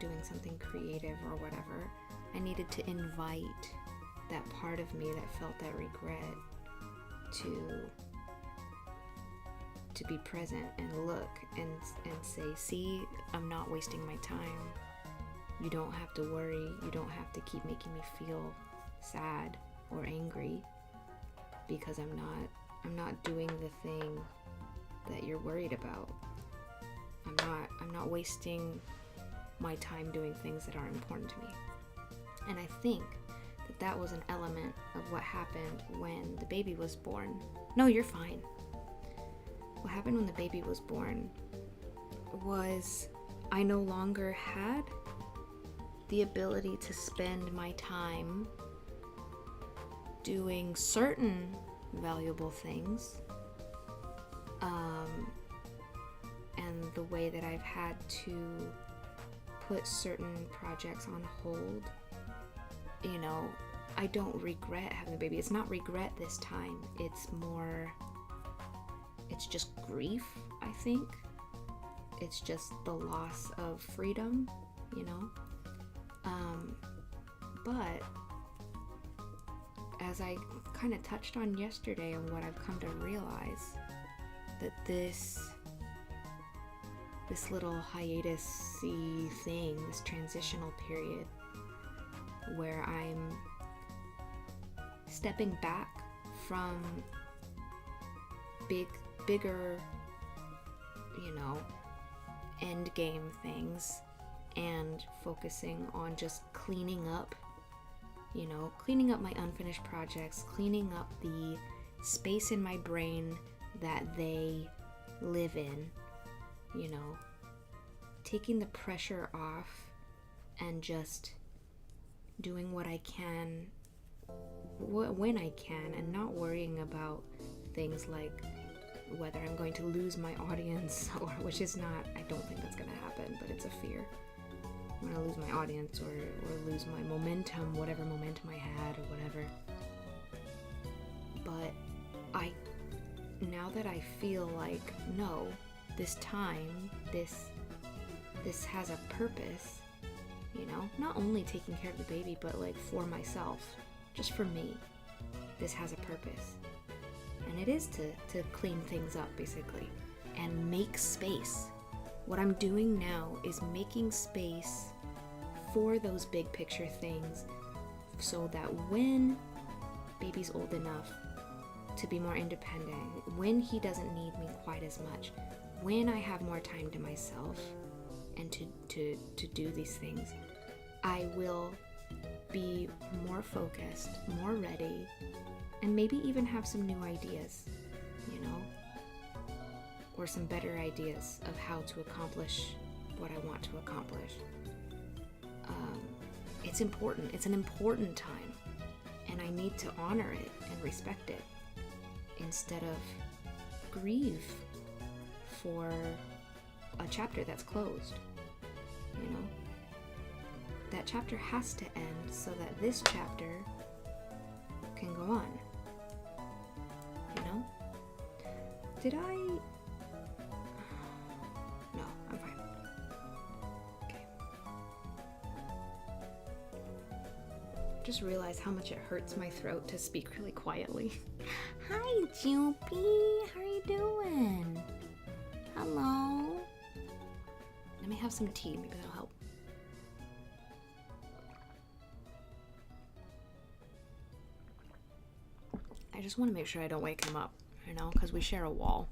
doing something creative or whatever, I needed to invite that part of me that felt that regret to be present and look and say, see, I'm not wasting my time. You don't have to worry. You don't have to keep making me feel sad or angry because I'm not doing the thing that you're worried about. I'm not wasting my time doing things that aren't important to me. And I think that was an element of what happened when the baby was born. No, you're fine. What happened when the baby was born was I no longer had the ability to spend my time doing certain valuable things, and the way that I've had to put certain projects on hold. I don't regret having the baby. It's not regret this time. It's just grief, I think. It's just the loss of freedom, But as I kind of touched on yesterday, and what I've come to realize, that this little hiatus-y thing, this transitional period where I'm stepping back from bigger, end game things and focusing on just cleaning up my unfinished projects, cleaning up the space in my brain that they live in, taking the pressure off and just doing what I can when I can, and not worrying about things like whether I'm going to lose my audience, or which is not, I don't think that's going to happen, but it's a fear. I'm going to lose my audience or lose my momentum, whatever momentum I had or whatever. But now that I feel like, no, this time, this has a purpose, not only taking care of the baby, but like for myself, just for me, this has a purpose. And it is to clean things up, basically, and make space. What I'm doing now is making space for those big picture things so that when baby's old enough to be more independent, when he doesn't need me quite as much, when I have more time to myself and to do these things, I will be more focused, more ready, and maybe even have some new ideas, you know, or some better ideas of how to accomplish what I want to accomplish. It's important. It's an important time, and I need to honor it and respect it instead of grieve for a chapter that's closed, you know? That chapter has to end so that this chapter can go on, you know? Did I? No, I'm fine. Okay. Just realized how much it hurts my throat to speak really quietly. Hi, Joopy. How are you doing? Hello. Let me have some tea. Maybe that'll help. I just want to make sure I don't wake him up, you know, because we share a wall.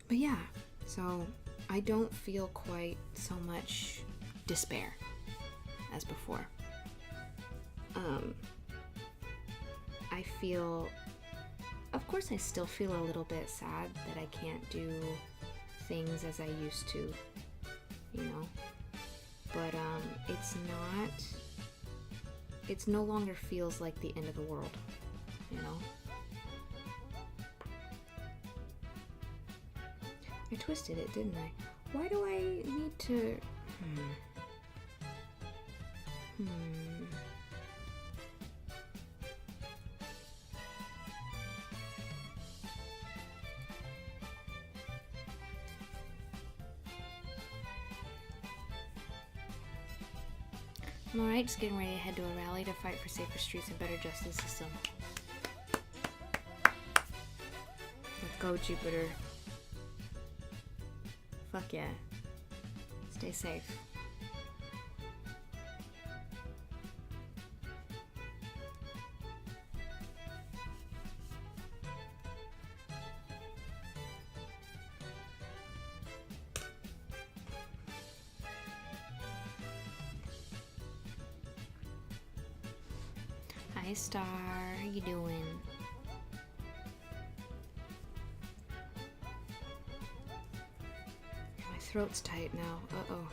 But yeah, so I don't feel quite so much despair as before. I feel, of course I still feel a little bit sad that I can't do things as I used to, you know, but it's no longer feels like the end of the world, you know. I twisted it, didn't I? Why do I need to... I'm alright, just getting ready to head to a rally to fight for safer streets and better justice system. Let's go, Jupiter. Fuck yeah. Stay safe. Hi, Star. How you doing? My throat's tight now. Uh-oh.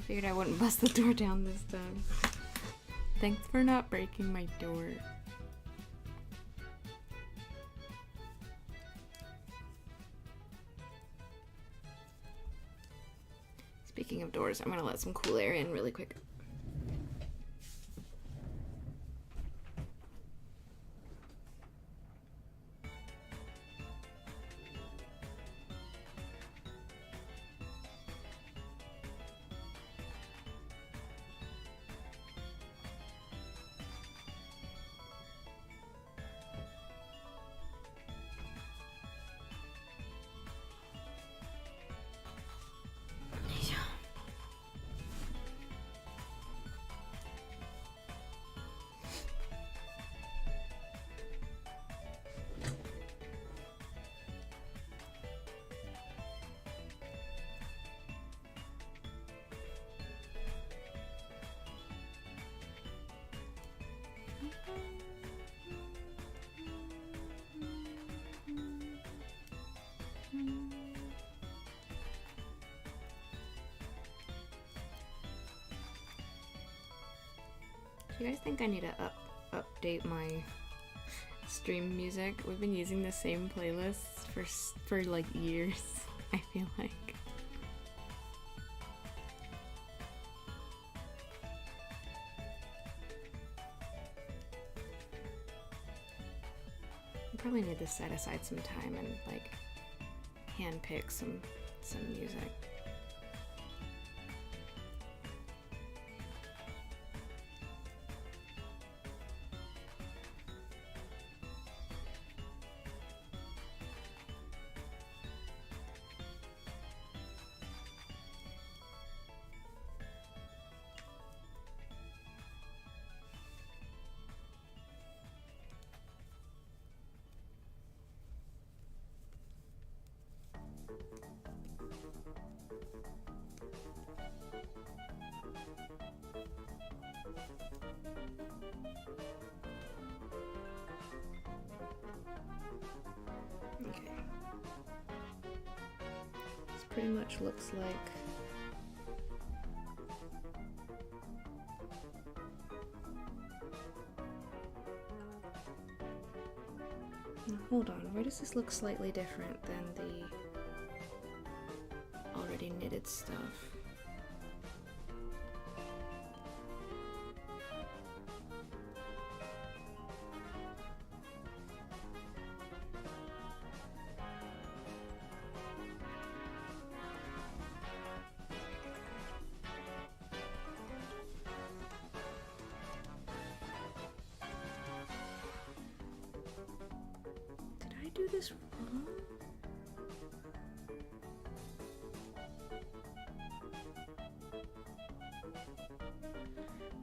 Figured I wouldn't bust the door down this time. Thanks for not breaking my door. Speaking of doors, I'm gonna let some cool air in really quick. Do you guys think I need to up update my stream music. We've been using the same playlists for like years, I feel like. I probably need to set aside some time and like handpick some music. Okay. This pretty much looks like now, hold on, why does this look slightly different than the already knitted stuff? Did I do this wrong?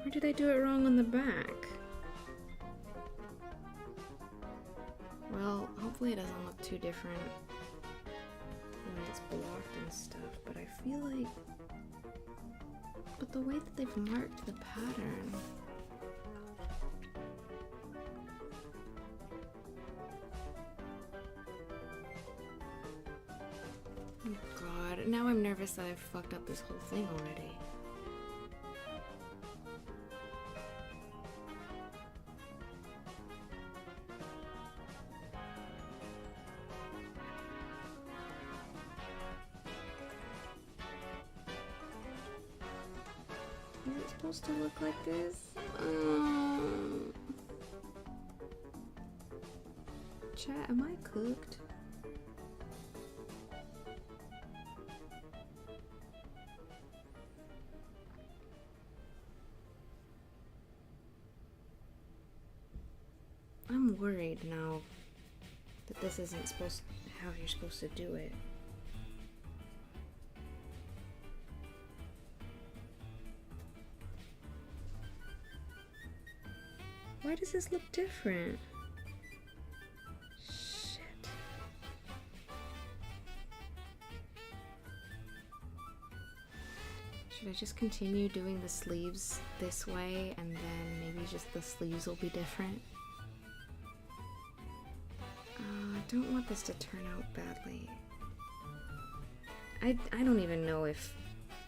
Or did I do it wrong on the back? Well, hopefully it doesn't look too different when it's blocked and stuff, but I feel like... But the way that they've marked the pattern... Oh god, now I'm nervous that I've fucked up this whole thing already. Is it supposed to look like this? Chat, am I cooked? I'm worried now that this isn't supposed how you're supposed to do it. Why does this look different? Shit. Should I just continue doing the sleeves this way and then maybe just the sleeves will be different? I don't want this to turn out badly. I don't even know if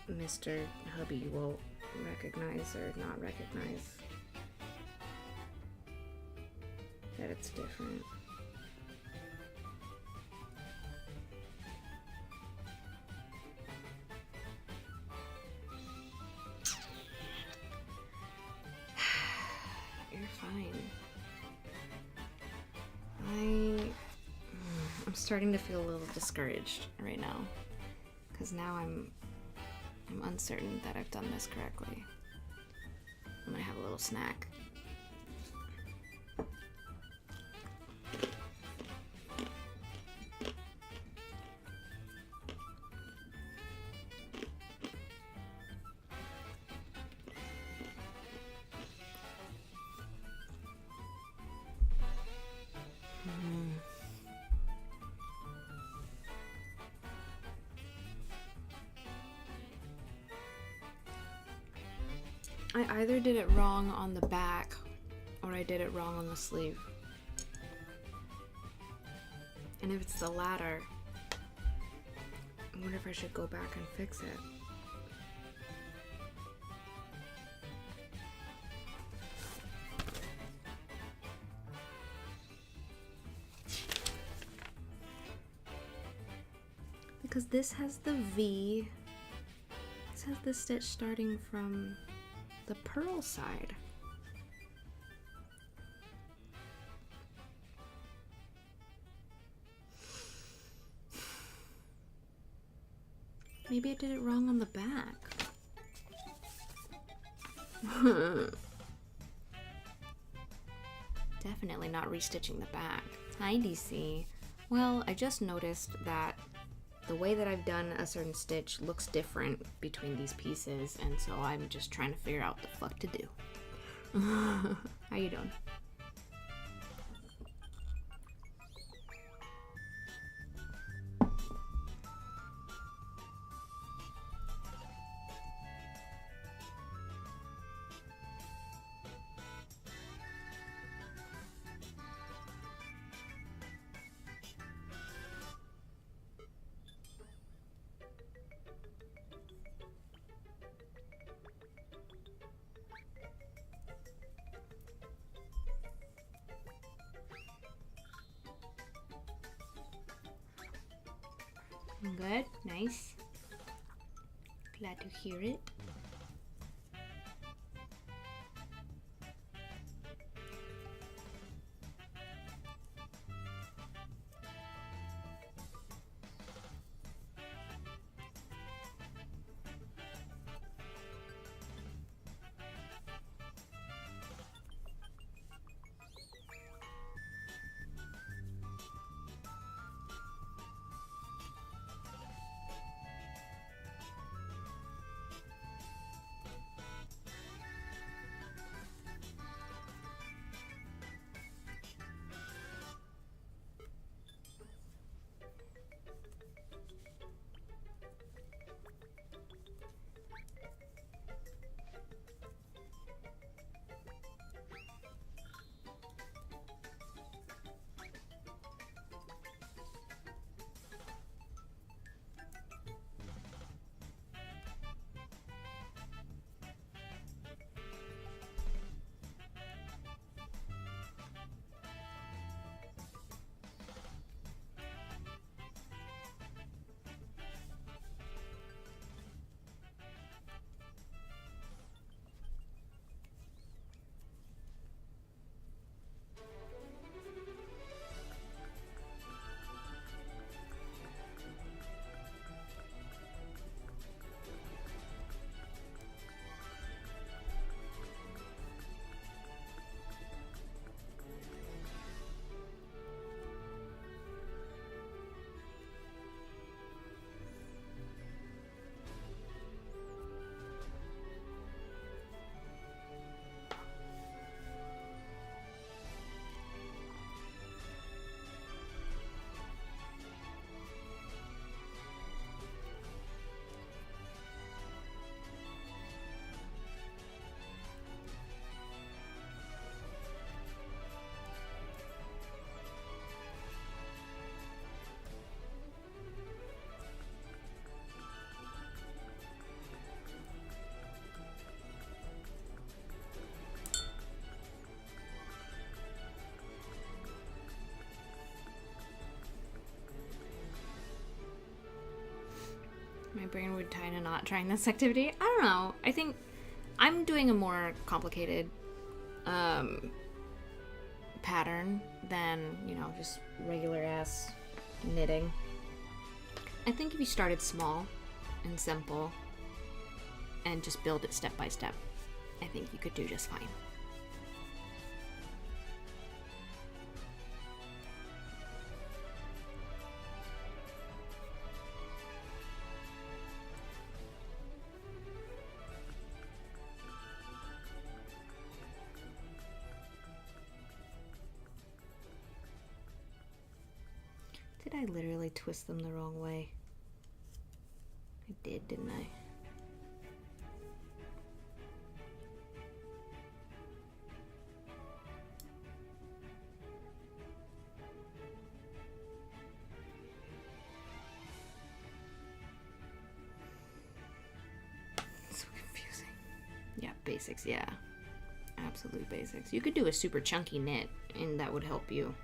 Mr. Hubby will recognize or not recognize that it's different. You're fine. I'm starting to feel a little discouraged right now, because now I'm uncertain that I've done this correctly. I'm gonna have a little snack. I either did it wrong on the back or I did it wrong on the sleeve. And if it's the latter, I wonder if I should go back and fix it. because this has the V. This has the stitch starting from the purl side. Maybe I did it wrong on the back. Definitely not restitching the back. Hi, DC. Well, I just noticed that the way that I've done a certain stitch looks different between these pieces, and so I'm just trying to figure out what the fuck to do. How you doing? Good, nice. Glad to hear it. My brain would tie in a knot trying this activity. I don't know. I think I'm doing a more complicated pattern than, you know, just regular ass knitting. I think if you started small and simple and just build it step by step, I think you could do just fine. Did I literally twist them the wrong way? I did, didn't I? So confusing. Yeah, basics, yeah. Absolute basics. You could do a super chunky knit and that would help you,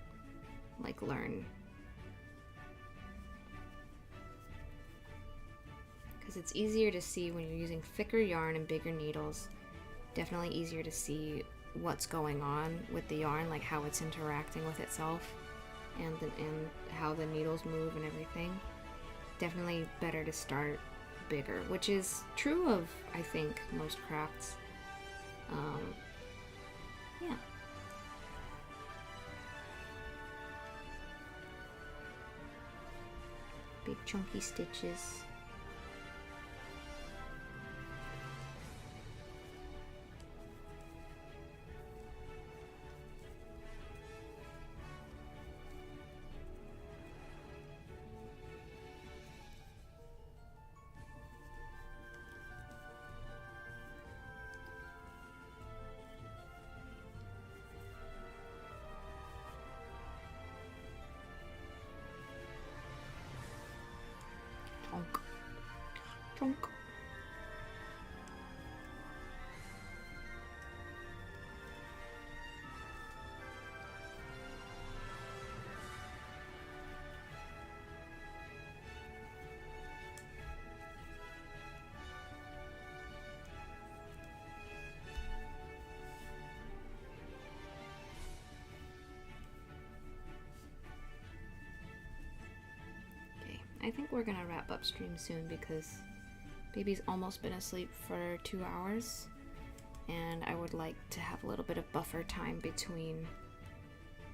like, learn because it's easier to see when you're using thicker yarn and bigger needles. Definitely easier to see what's going on with the yarn, like how it's interacting with itself and how the needles move and everything. Definitely better to start bigger, which is true of, I think, most crafts. Yeah. Big chunky stitches. Chunk. Chunk. I think we're gonna wrap up stream soon because baby's almost been asleep for 2 hours and I would like to have a little bit of buffer time between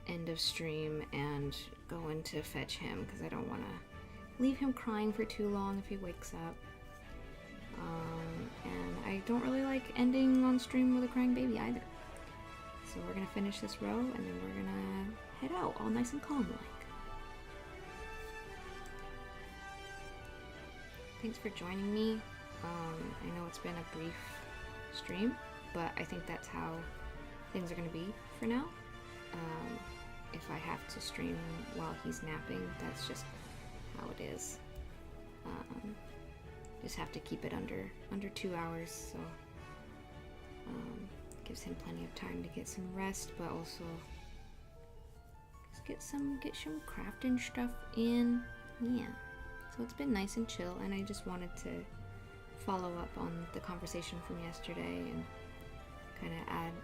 end of stream and going to fetch him because I don't want to leave him crying for too long if he wakes up. And I don't really like ending on stream with a crying baby either. So we're gonna finish this row and then we're gonna head out all nice and calm like. Thanks for joining me. I know it's been a brief stream, but I think that's how things are going to be for now. If I have to stream while he's napping, that's just how it is. Just have to keep it under 2 hours, so gives him plenty of time to get some rest, but also just get some crafting stuff in. Yeah. So it's been nice and chill, and I just wanted to follow up on the conversation from yesterday and kind of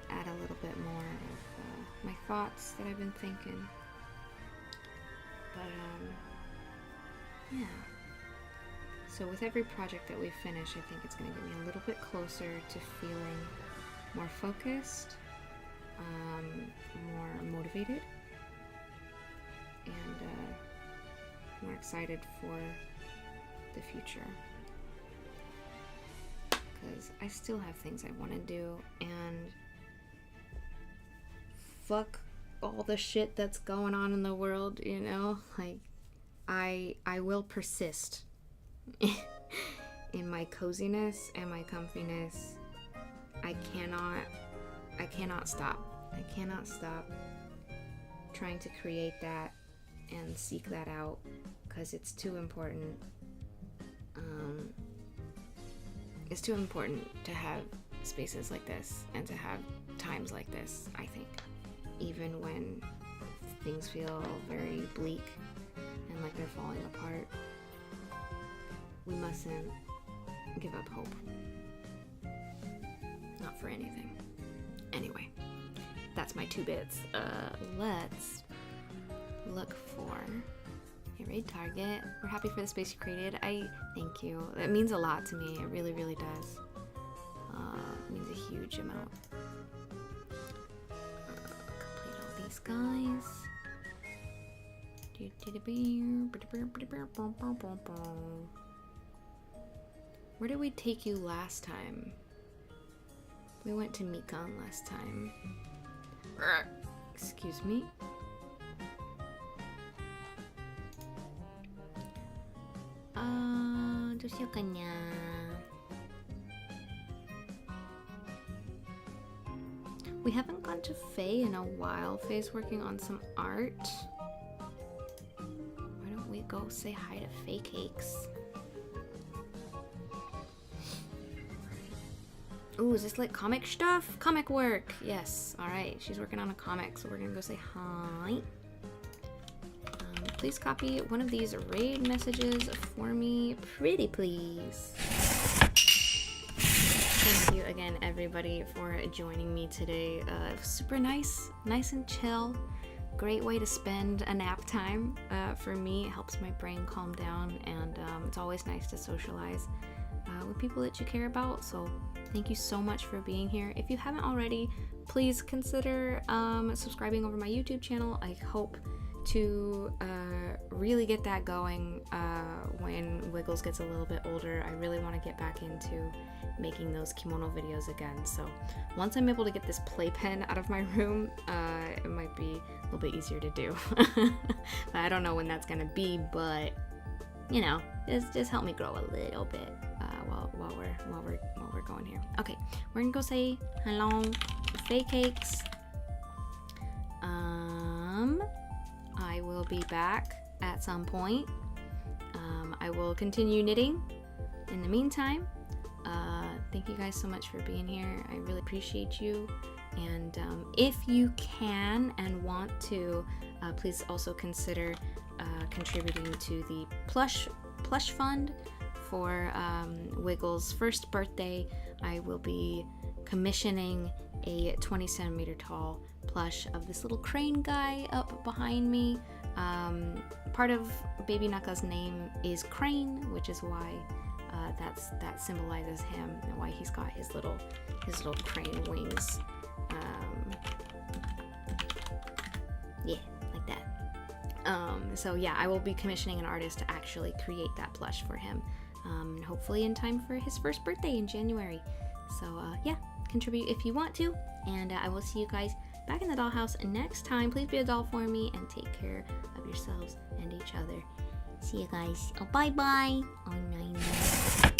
add a little bit more of my thoughts that I've been thinking. But yeah. So with every project that we finish, I think it's going to get me a little bit closer to feeling more focused, more motivated, and more excited for the future, because I still have things I want to do, and fuck all the shit that's going on in the world, you know, like I will persist in my coziness and my comfiness. I cannot stop trying to create that and seek that out, because it's too important. It's too important to have spaces like this and to have times like this, I think. Even when things feel very bleak and like they're falling apart, we mustn't give up hope. Not for anything. Anyway, that's my 2 bits. Let's look for a raid target. We're happy for the space you created. Thank you. It means a lot to me. It really, really does. It means a huge amount. Complete all these guys. Where did we take you last time? We went to Mikan last time. Excuse me. We haven't gone to Faye in a while. Faye's working on some art. Why don't we go say hi to Faye Cakes? Ooh, is this like comic stuff? Comic work! Yes, alright. She's working on a comic, so we're gonna go say hi. please copy one of these raid messages for me, pretty please. Thank you again, everybody, for joining me today. Super nice and chill. Great way to spend a nap time. For me, it helps my brain calm down, and it's always nice to socialize with people that you care about. So thank you so much for being here. If you haven't already, please consider subscribing over my YouTube channel. I hope to really get that going when Wiggles gets a little bit older. I really want to get back into making those kimono videos again. So once I'm able to get this playpen out of my room, it might be a little bit easier to do. I don't know when that's gonna be, but you know, just help me grow a little bit while we're going here. Okay, we're gonna go say hello to Fake Cakes. I will be back at some point. I will continue knitting in the meantime. Thank you guys so much for being here. I really appreciate you. And if you can and want to, please also consider contributing to the plush fund for Wiggles' first birthday. I will be commissioning a 20 centimeter tall plush of this little crane guy up behind me. Part of Baby Naka's name is Crane, which is why that symbolizes him and why he's got his little crane wings. Yeah, like that. So yeah, I will be commissioning an artist to actually create that plush for him, hopefully in time for his first birthday in January. So yeah, contribute if you want to, and I will see you guys back in the dollhouse next time. Please be a doll for me and take care of yourselves and each other. See you guys. Oh, bye bye. Oh, no.